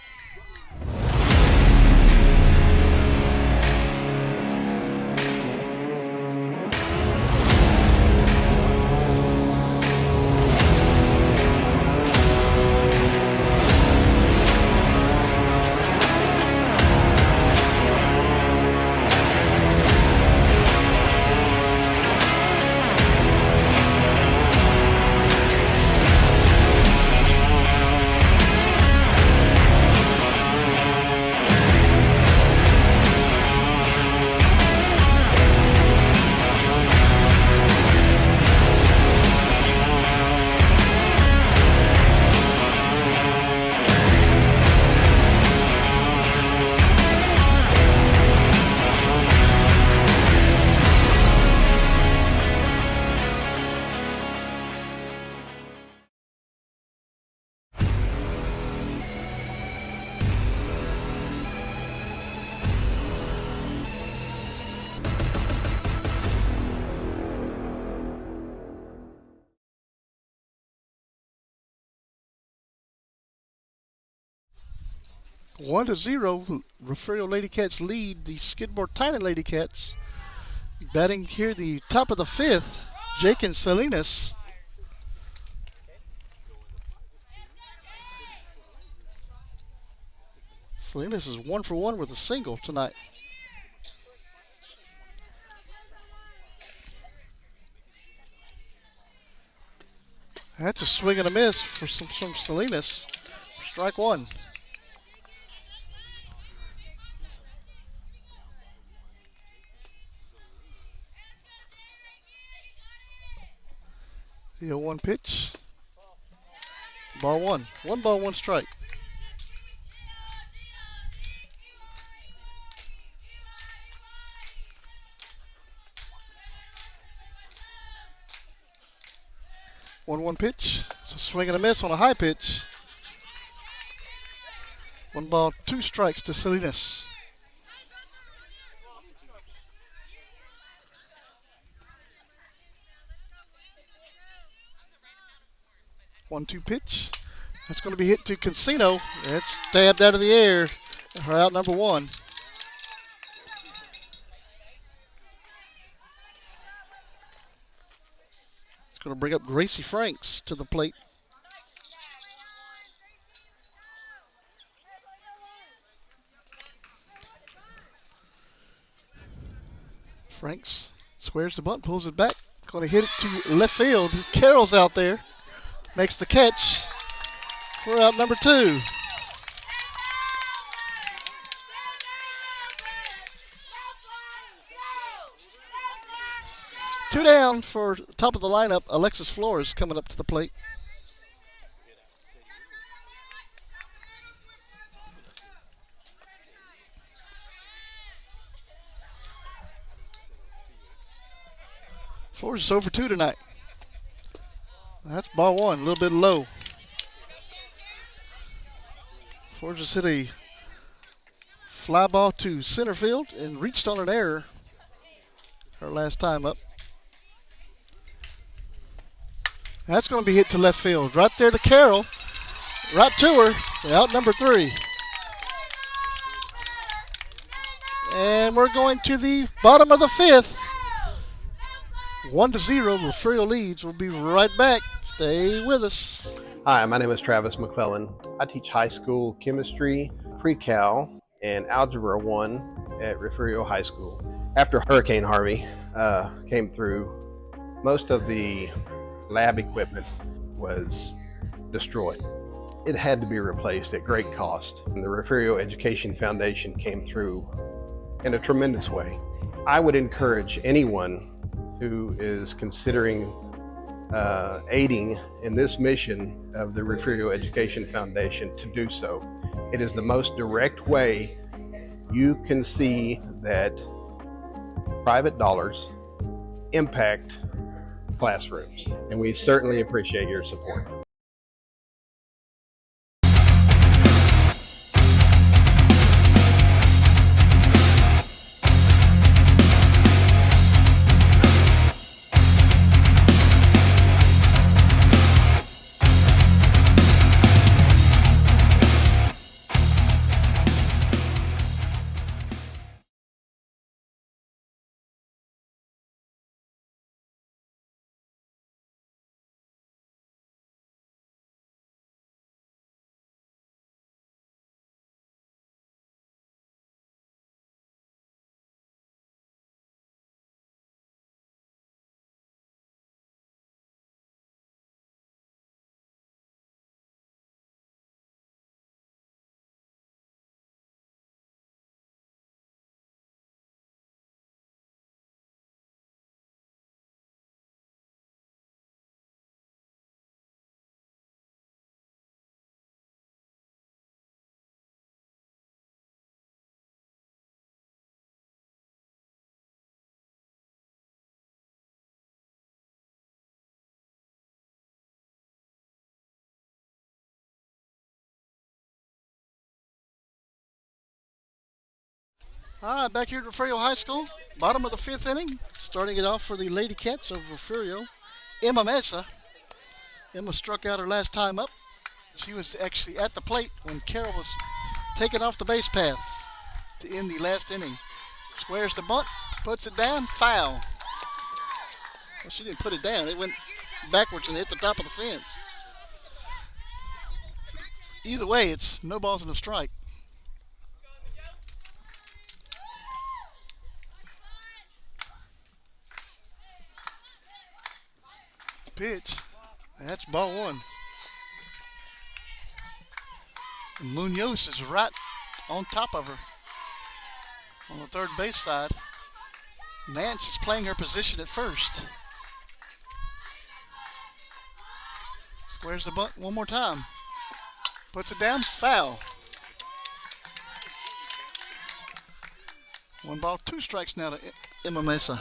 One to 0, Refugio Lady Cats lead the Skidmore-Tynan Lady Cats. Batting here the top of the 5th, Jake and Salinas. Salinas is 1 for 1 with a single tonight. That's a swing and a miss for some Salinas. Strike 1. The 0-1 pitch. Ball 1. 1 ball, 1 strike. One pitch. It's a swing and a miss on a high pitch. 1 ball, 2 strikes to Salinas. One-two pitch. That's going to be hit to Casino. It's stabbed out of the air for out number 1. It's going to bring up Gracie Franks to the plate. Franks squares the bunt, pulls it back. Going to hit it to left field. Carroll's out there. Makes the catch for out number 2. 2 down for top of the lineup. Alexis Flores coming up to the plate. Flores is over 2 tonight. That's ball one, a little bit low. Flores just hit a fly ball to center field and reached on an error her last time up. That's going to be hit to left field. Right there to Carroll. Right to her. Out number 3. And we're going to the bottom of the 5th. 1-0. Refugio leads. We'll be right back. Stay with us.
Hi, my name is Travis McClellan. I teach high school chemistry, pre-cal, and Algebra 1 at Refugio High School. After Hurricane Harvey came through, most of the lab equipment was destroyed. It had to be replaced at great cost, and the Refugio Education Foundation came through in a tremendous way. I would encourage anyone who is considering aiding in this mission of the Refugio Education Foundation to do so. It is the most direct way you can see that private dollars impact classrooms, and we certainly appreciate your support.
All right, back here at Refugio High School, bottom of the 5th inning. Starting it off for the Lady Cats of Refugio, Emma Mesa. Emma struck out her last time up. She was actually at the plate when Carroll was taken off the base paths to end the last inning. Squares the bunt, puts it down, foul. Well, she didn't put it down. It went backwards and hit the top of the fence. Either way, it's no balls and a strike. Pitch. That's ball one. And Munoz is right on top of her on the third base side. Nance is playing her position at first. Squares the bunt one more time. Puts it down, foul. 1 ball, 2 strikes now to Emma Mesa.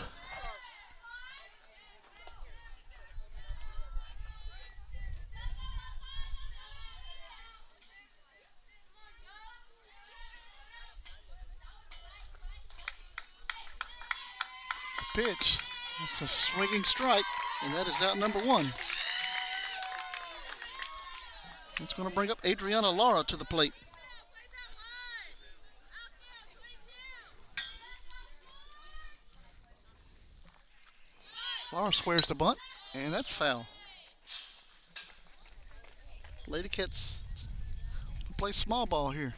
Pitch. That's a swinging strike, and that is out number 1. It's going to bring up Adriana Lara to the plate. Lara squares the bunt, and that's foul. Lady Cats play small ball here.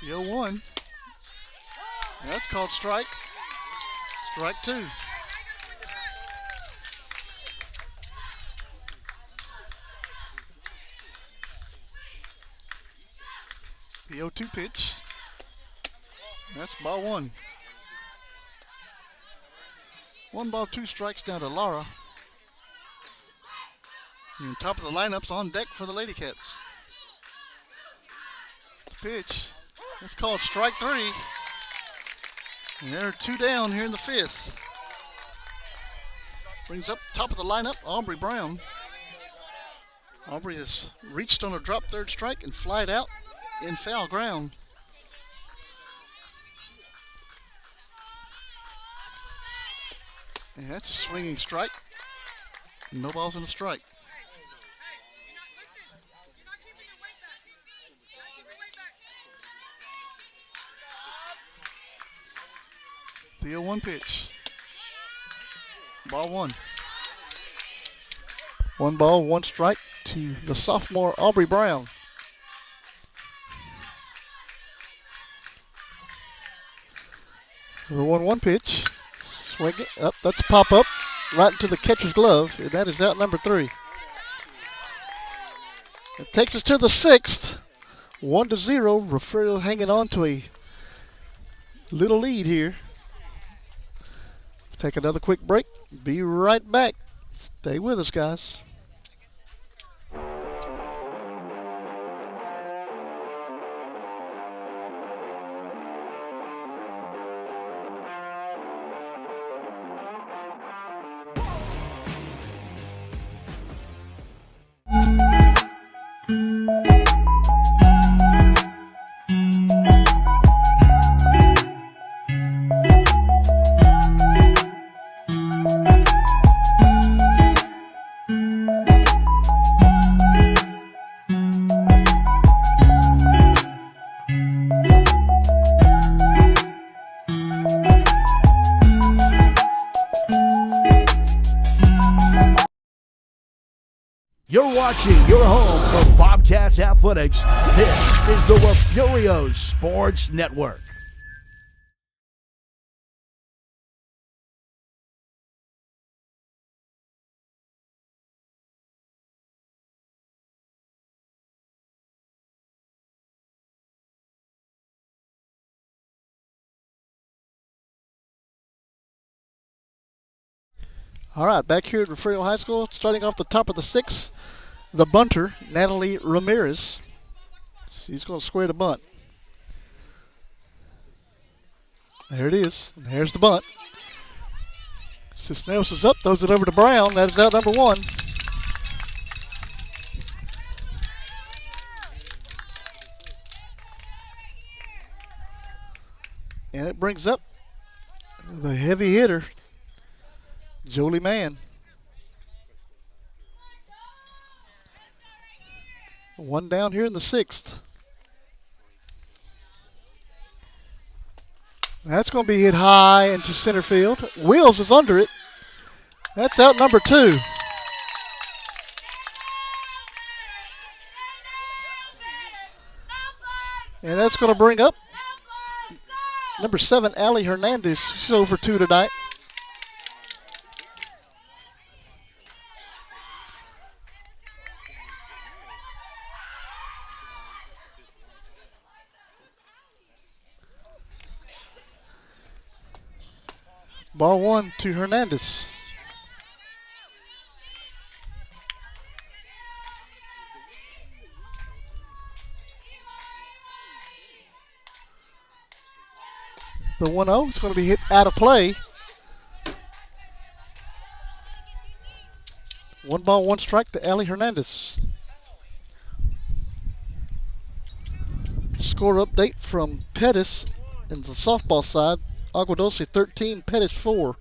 The 0-1. That's called strike. Strike 2. The 0-2 pitch. That's ball one. 1 ball, 2 strikes down to Laura. And top of the lineup's on deck for the Lady Cats. The pitch. That's called strike 3. And they're 2 down here in the 5th. Brings up top of the lineup, Aubrey Brown. Aubrey has reached on a drop third strike and flied out in foul ground. And that's a swinging strike. No balls and a strike. The 0-1 pitch. Ball one. 1 ball, 1 strike to the sophomore Aubrey Brown. The 1-1 pitch. Swing it up. That's a pop up right into the catcher's glove, and that is out number 3. It takes us to the 6th. 1-0. Refugio hanging on to a little lead here. Take another quick break. Be right back. Stay with us, guys.
You're watching your home for Bobcats Athletics. This is the Refugio Sports Network.
All right, back here at Refugio High School, starting off the top of the 6th, the bunter, Natalie Ramirez. She's going to square the bunt. There it is. And there's the bunt. Cisneros is up, throws it over to Brown. That is out number 1. And it brings up the heavy hitter, Jolie Mann. 1 down here in the 6th. That's going to be hit high into center field. Wheels is under it. That's out number 2. And that's going to bring up number 7, Allie Hernandez. She's over 2 tonight. Ball 1 to Hernandez. The 1-0 is going to be hit out of play. 1 ball, 1 strike to Allie Hernandez. Score update from Pettis in the softball side. Agua Dulce 13, Pettis 4.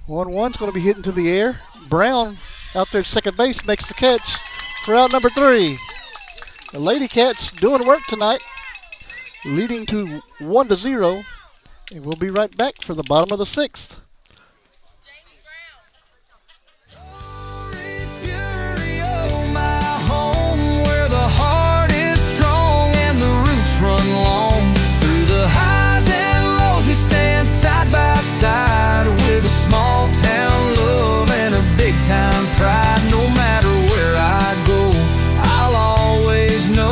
1-1's going to be hit into the air. Brown out there at second base makes the catch for out number 3. The Lady Cats doing work tonight, leading to 1-0. And we'll be right back for the bottom of the 6th.
Refugio, my home, where the heart is strong and the roots run long. Through the highs and lows, we stand side by side with a small town love and a big time pride. No matter where I go, I'll always know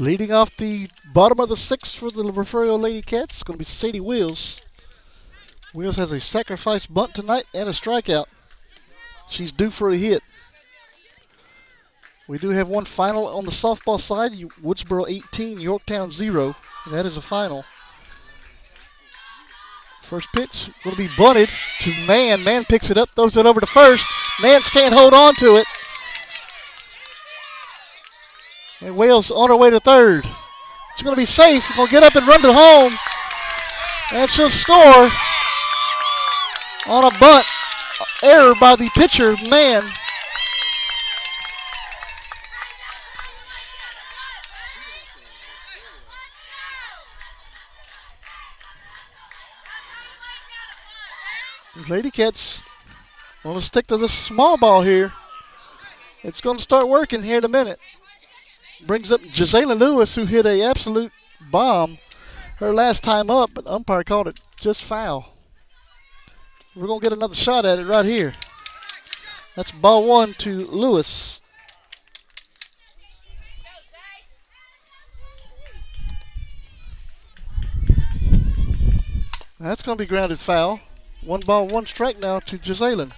Leading off the bottom of the sixth for the Refugio Lady Cats is going to be Sadie Wills. Wills has a sacrifice bunt tonight and a strikeout. She's due for a hit. We do have one final on the softball side. Woodsboro 18, Yorktown 0. And that is a final. First pitch going to be bunted to Mann. Mann picks it up, throws it over to first. Mans can't hold on to it. And Wales on her way to third. It's going to be safe. Going to get up and run to home. And she'll score on a bunt. Error by the pitcher, Mann. The Lady Cats want to stick to the small ball here. It's going to start working here in a minute. Brings up Gisela Lewis, who hit an absolute bomb her last time up, but the umpire called it just foul. We're going to get another shot at it right here. That's ball one to Lewis. That's going to be grounded foul. 1 ball, 1 strike now to Gisela.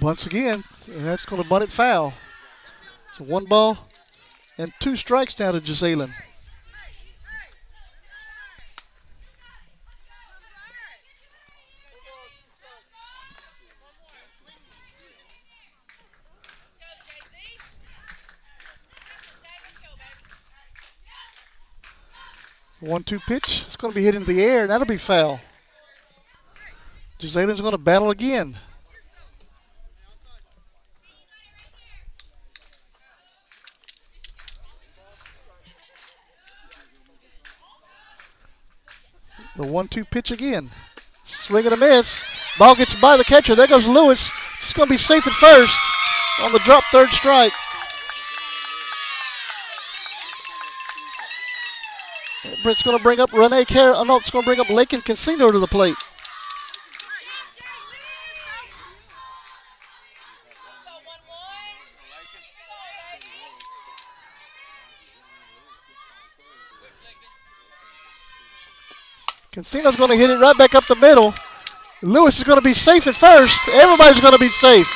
Bunts again, and that's going to bunt it foul. So 1 ball and 2 strikes now to Gisela. One-two pitch. It's going to be hit into the air, and that'll be foul. Gisela's going to battle again. The 1-2 pitch again. Swing and a miss. Ball gets by the catcher. There goes Lewis. She's going to be safe at first on the drop third strike. It's going to bring up Renee Carroll. Oh, no, it's going to bring up Lakin Casino to the plate. Cancino's going to hit it right back up the middle. Lewis is going to be safe at first. Everybody's going to be safe.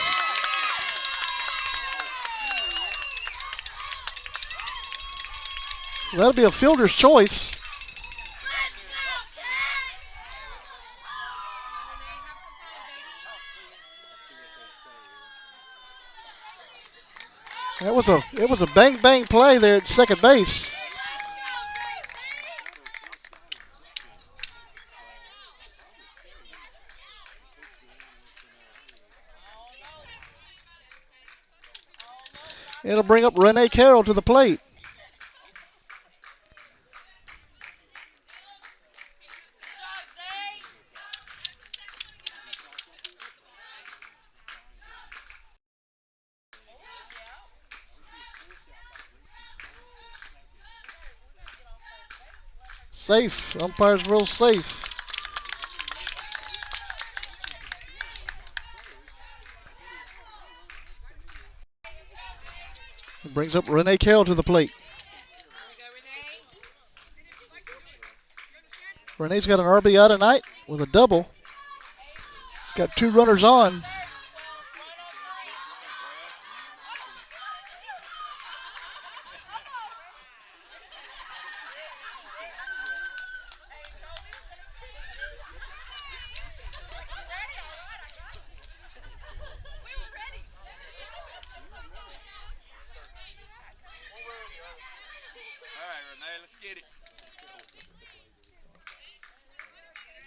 That'll be a fielder's choice. It was a bang bang play there at second base. It'll bring up Renee Carroll to the plate. Safe. Umpire's real safe. It brings up Renee Carroll to the plate. Renee's got an RBI tonight with a double. Got 2 runners on.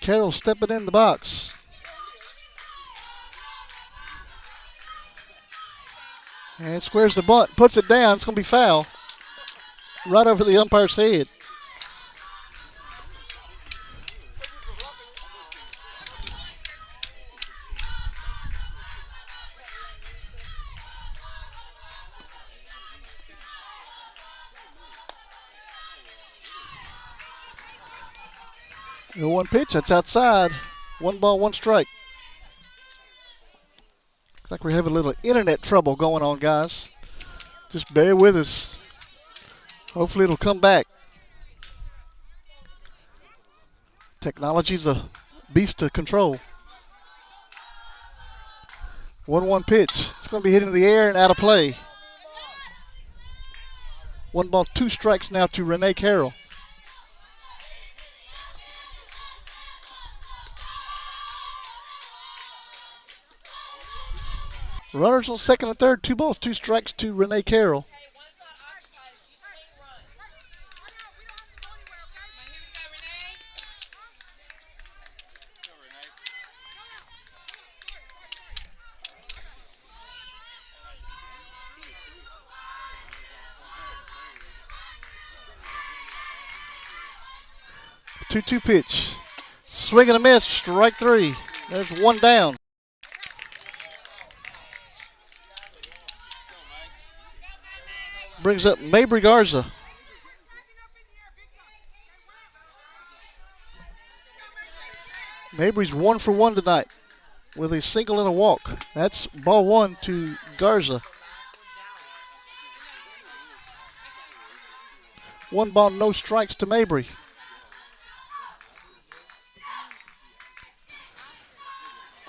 Carroll stepping in the box. And squares the bunt, puts it down. It's going to be foul. Right over the umpire's head. The 1 pitch, that's outside. 1 ball, 1 strike. Looks like we're having a little internet trouble going on, guys. Just bear with us. Hopefully it'll come back. Technology's a beast to control. 1-1 pitch. It's going to be hit into the air and out of play. 1 ball, 2 strikes now to Renee Carroll. Runners on second and third. 2 balls, 2 strikes to Renee Carroll. The 2-2 pitch. Swing and a miss. Strike 3. There's 1 down. Brings up Mabry Garza. Mabry's 1 for 1 tonight with a single and a walk. That's ball 1 to Garza. 1 ball, no strikes to Mabry.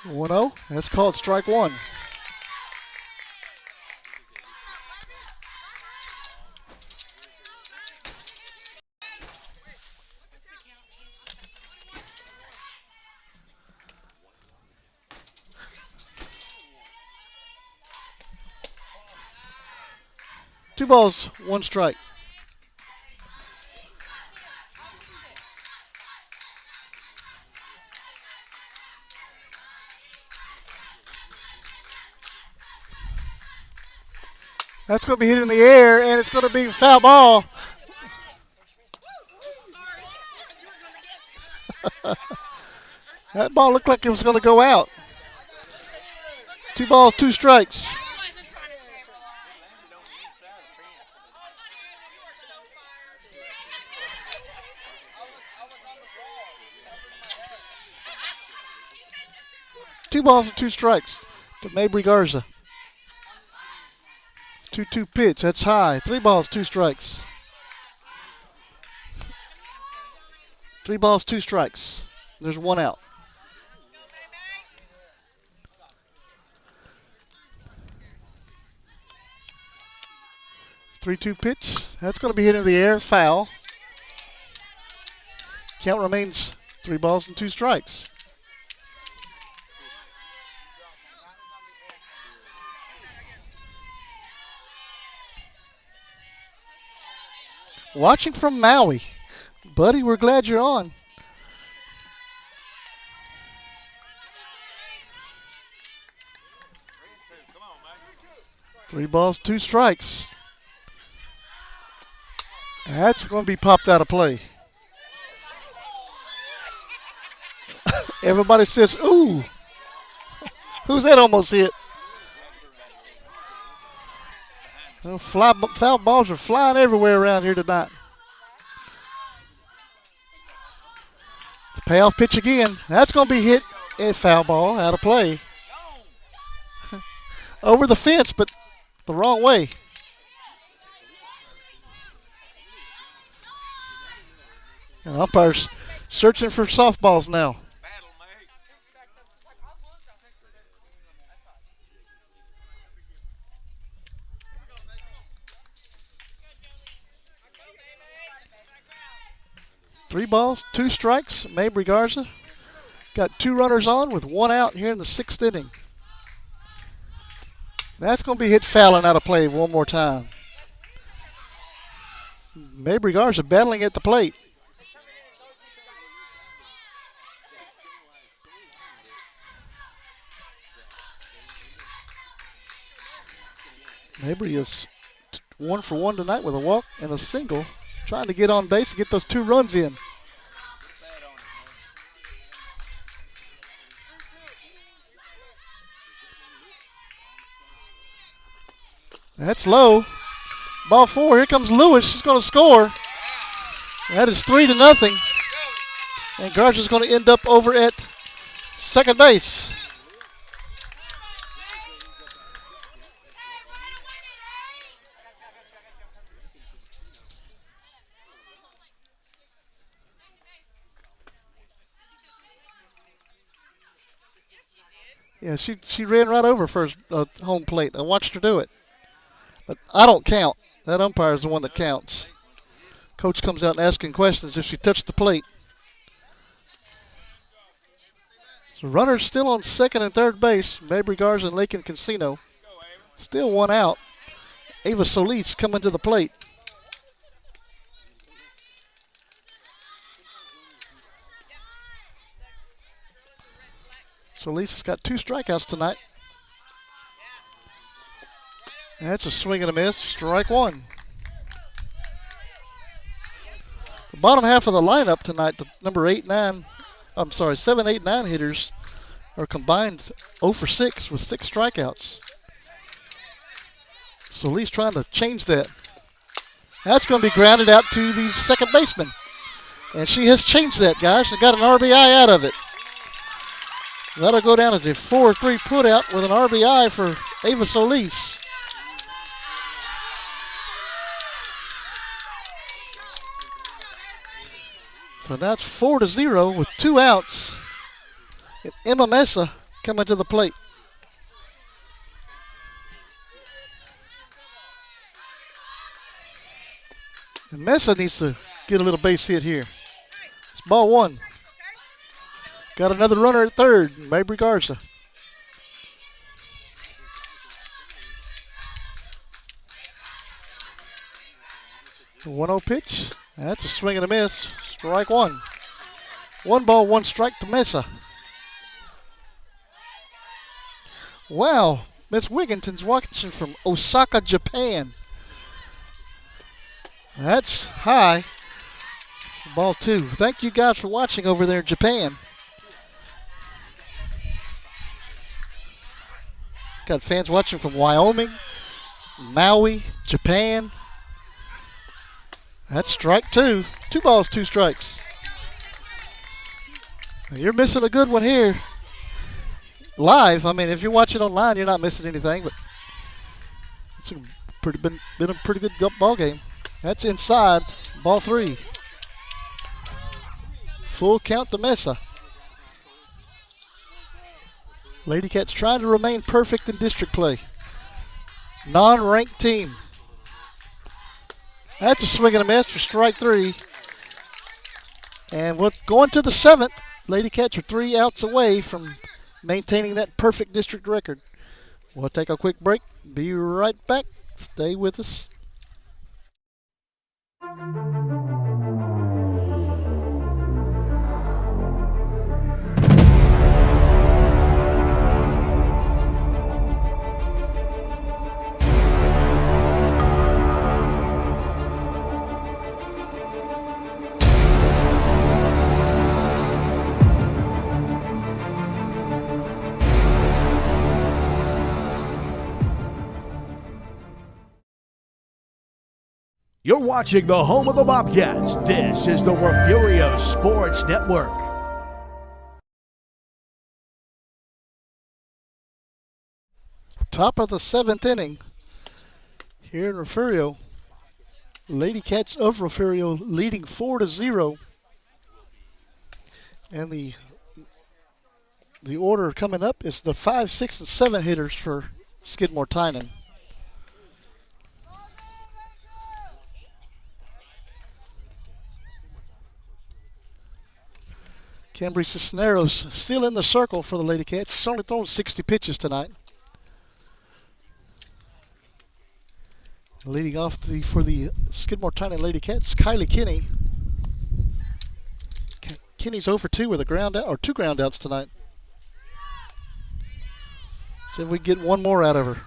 One 0. That's called strike 1. Two balls, 1 strike. That's going to be hit in the air, and it's going to be foul ball. That ball looked like it was going to go out. 2 balls, 2 strikes. Two balls and 2 strikes to Mabry Garza. 2-2 pitch, that's high. 3 balls, 2 strikes. 3 balls, 2 strikes. There's 1 out. Three-two pitch. That's going to be hit in the air. Foul. Count remains 3 balls and 2 strikes. Watching from Maui. Buddy, we're glad you're on. Three balls, 2 strikes. That's going to be popped out of play. Everybody says, ooh. Who's that almost hit? Well, foul balls are flying everywhere around here tonight. The payoff pitch again. That's going to be hit. A foul ball out of play. Over the fence, but the wrong way. And umpires searching for softballs now. Three balls, 2 strikes. Mabry Garza got 2 runners on with 1 out here in the 6th inning. That's going to be hit foul and out of play one more time. Mabry Garza battling at the plate. Mabry is 1 for 1 tonight with a walk and a single. Trying to get on base and get those 2 runs in. That's low. Ball 4. Here comes Lewis. She's going to score. That is 3-0. And Garza's going to end up over at second base. Yeah, she ran right over first home plate. I watched her do it. But I don't count. That umpire is the one that counts. Coach comes out and asking questions if she touched the plate. So runners still on second and third base. Mabry Garza and Lakin Casino. Still one out. Ava Solis coming to the plate. Solis has got 2 strikeouts tonight. That's a swing and a miss. Strike 1. The bottom half of the lineup tonight, the number 7, 8, 9 hitters are combined 0 for 6 with 6 strikeouts. Solis trying to change that. That's going to be grounded out to the second baseman. And she has changed that, guys. She got an RBI out of it. That'll go down as a 4-3 put out with an RBI for Ava Solis. So now it's 4-0 with 2 outs. And Emma Mesa coming to the plate. And Mesa needs to get a little base hit here. It's ball 1. Got another runner at third, Mabry Garza. The 1-0 pitch. That's a swing and a miss. Strike 1. 1 ball, 1 strike to Mesa. Wow, Miss Wigginton's watching from Osaka, Japan. That's high. Ball 2. Thank you guys for watching over there in Japan. Got fans watching from Wyoming, Maui, Japan. That's strike 2. 2 balls, 2 strikes. Now you're missing a good one here. Live, I mean, if you're watching online, you're not missing anything, but it's been a pretty good ball game. That's inside, ball 3. Full count to Mesa. Lady Cats trying to remain perfect in district play. Non-ranked team. That's a swing and a miss for strike 3. And going to the 7th, Lady Cats are 3 outs away from maintaining that perfect district record. We'll take a quick break. Be right back. Stay with us.
You're watching the home of the Bobcats. This is the Refugio Sports Network.
Top of the 7th inning here in Refugio. Lady Cats of Refugio leading 4-0. And the order coming up is the 5, 6, and 7 hitters for Skidmore-Tynan. Cambry Cisneros still in the circle for the Lady Cats. She's only thrown 60 pitches tonight. Leading off for the Skidmore-Tynan Lady Cats, Kylie Kinney. Kinney's 0 for 2 with a ground out, or 2 ground outs tonight. See if we can get one more out of her.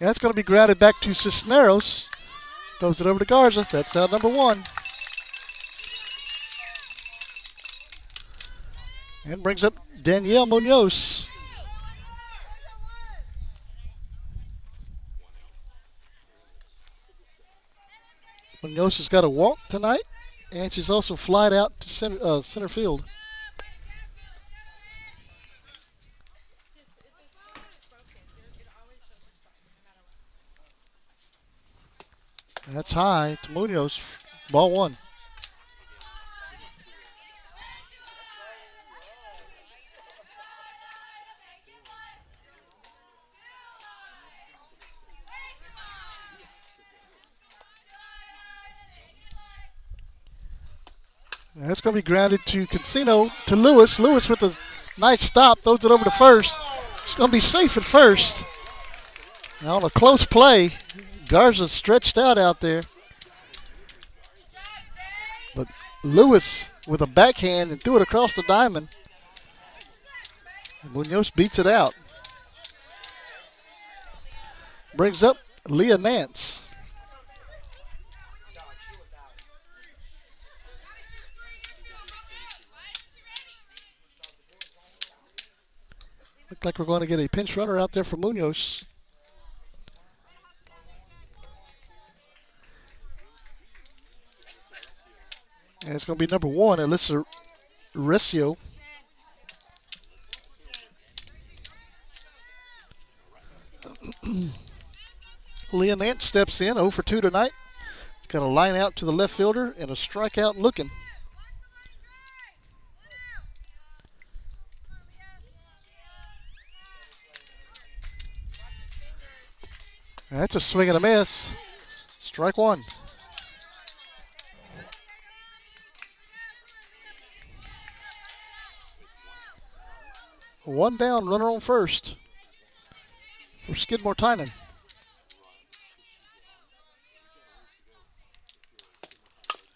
That's going to be grounded back to Cisneros. Throws it over to Garza. That's out number 1. And brings up Danielle Munoz. Munoz has got a walk tonight, and she's also flied out to center field. That's high to Munoz. Ball one. That's going to be grounded to Casino, to Lewis. Lewis with a nice stop, throws it over to first. She's going to be safe at first. Now on a close play, Garza stretched out there. But Lewis with a backhand and threw it across the diamond. And Munoz beats it out. Brings up Leah Nance. Look like we're going to get a pinch runner out there for Munoz. And it's going to be number 1, Alyssa Refugio. Leah Nance steps in, 0 for 2 tonight. Got a line out to the left fielder and a strikeout looking. That's a swing and a miss. Strike one. One down, runner on first for Skidmore-Tynan.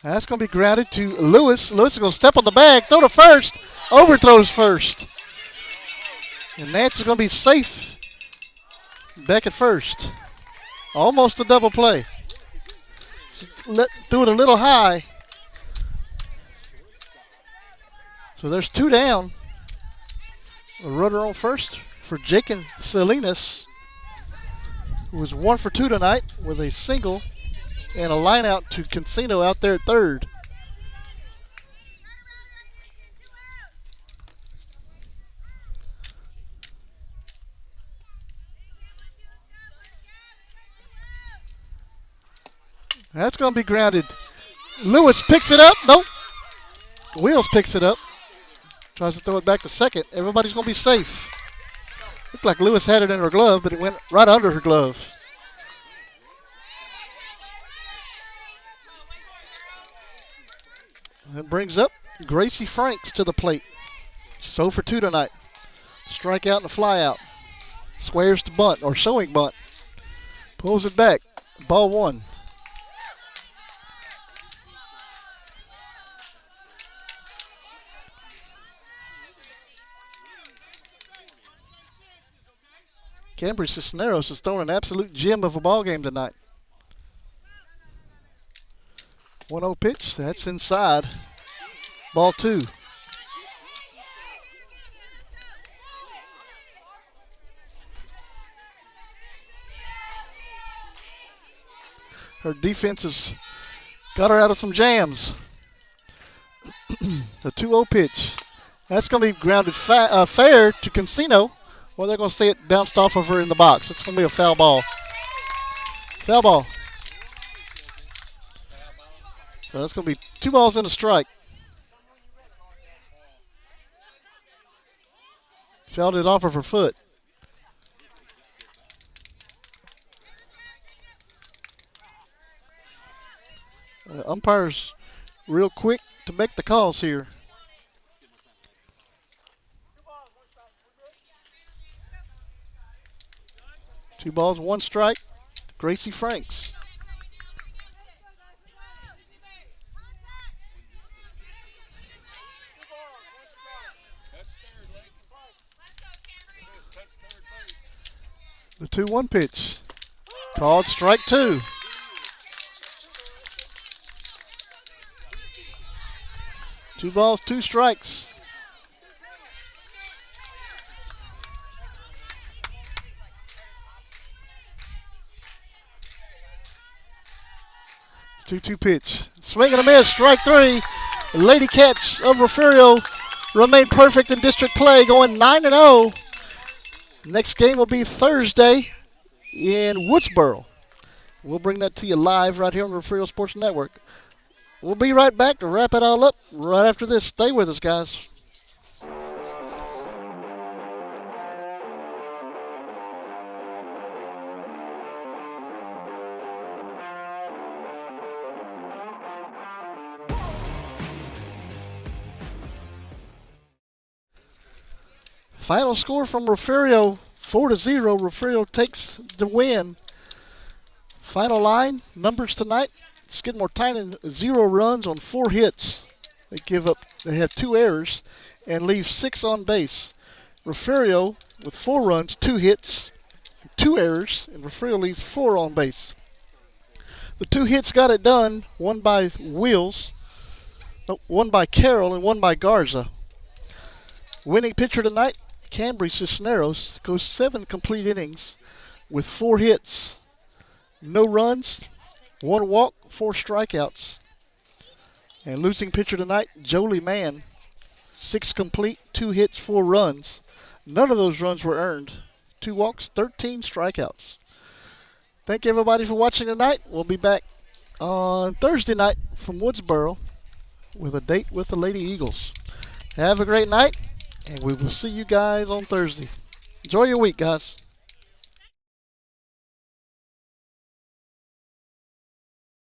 That's going to be grounded to Lewis. Lewis is going to step on the bag, throw to first, overthrows first. And Nance is going to be safe back at first. Almost a double play. Threw it a little high. So there's 2 down. A runner on first for Jacob Salinas, who was 1 for 2 tonight with a single and a line out to Casino out there at third. That's going to be grounded. Lewis picks it up. Nope. Wheels picks it up. Tries to throw it back to second. Everybody's going to be safe. Looked like Lewis had it in her glove, but it went right under her glove. That brings up Gracie Franks to the plate. She's 0 for 2 tonight. Strikeout and a fly out. Squares to bunt, or showing bunt. Pulls it back. Ball 1. Cambry Cisneros has thrown an absolute gem of a ball game tonight. 1-0 pitch. That's inside. Ball 2. Her defense has got her out of some jams. The 2-0 pitch. That's going to be grounded fair to Casino. Well, they're going to say it bounced off of her in the box. It's going to be a foul ball. Foul ball. So that's going to be 2 balls and a strike. Fouled it off of her foot. Umpires real quick to make the calls here. Two balls, 1 strike. Gracie Franks. The 2-1 pitch. Called strike 2. Two balls, 2 strikes. 2-2 pitch. Swing and a miss. Strike three. The Lady Cats of Refugio remain perfect in district play, going 9-0. Next game will be Thursday in Woodsboro. We'll bring that to you live right here on the Refugio Sports Network. We'll be right back to wrap it all up right after this. Stay with us, guys. Final score from Refugio, 4-0. Refugio takes the win. Final line, numbers tonight. Skidmore-Tynan 0 runs on 4 hits. They have 2 errors and leave 6 on base. Refugio with 4 runs, 2 hits, 2 errors, and Refugio leaves 4 on base. The 2 hits got it done, one by Carroll and one by Garza. Winning pitcher tonight, Cambry Cisneros, goes 7 complete innings with 4 hits, no runs, 1 walk, 4 strikeouts. And losing pitcher tonight, Jolie Mann, 6 complete, 2 hits, 4 runs. None of those runs were earned. 2 walks, 13 strikeouts. Thank you everybody for watching tonight. We'll be back on Thursday night from Woodsboro with a date with the Lady Eagles. Have a great night, and we will see you guys on Thursday. Enjoy your week, guys.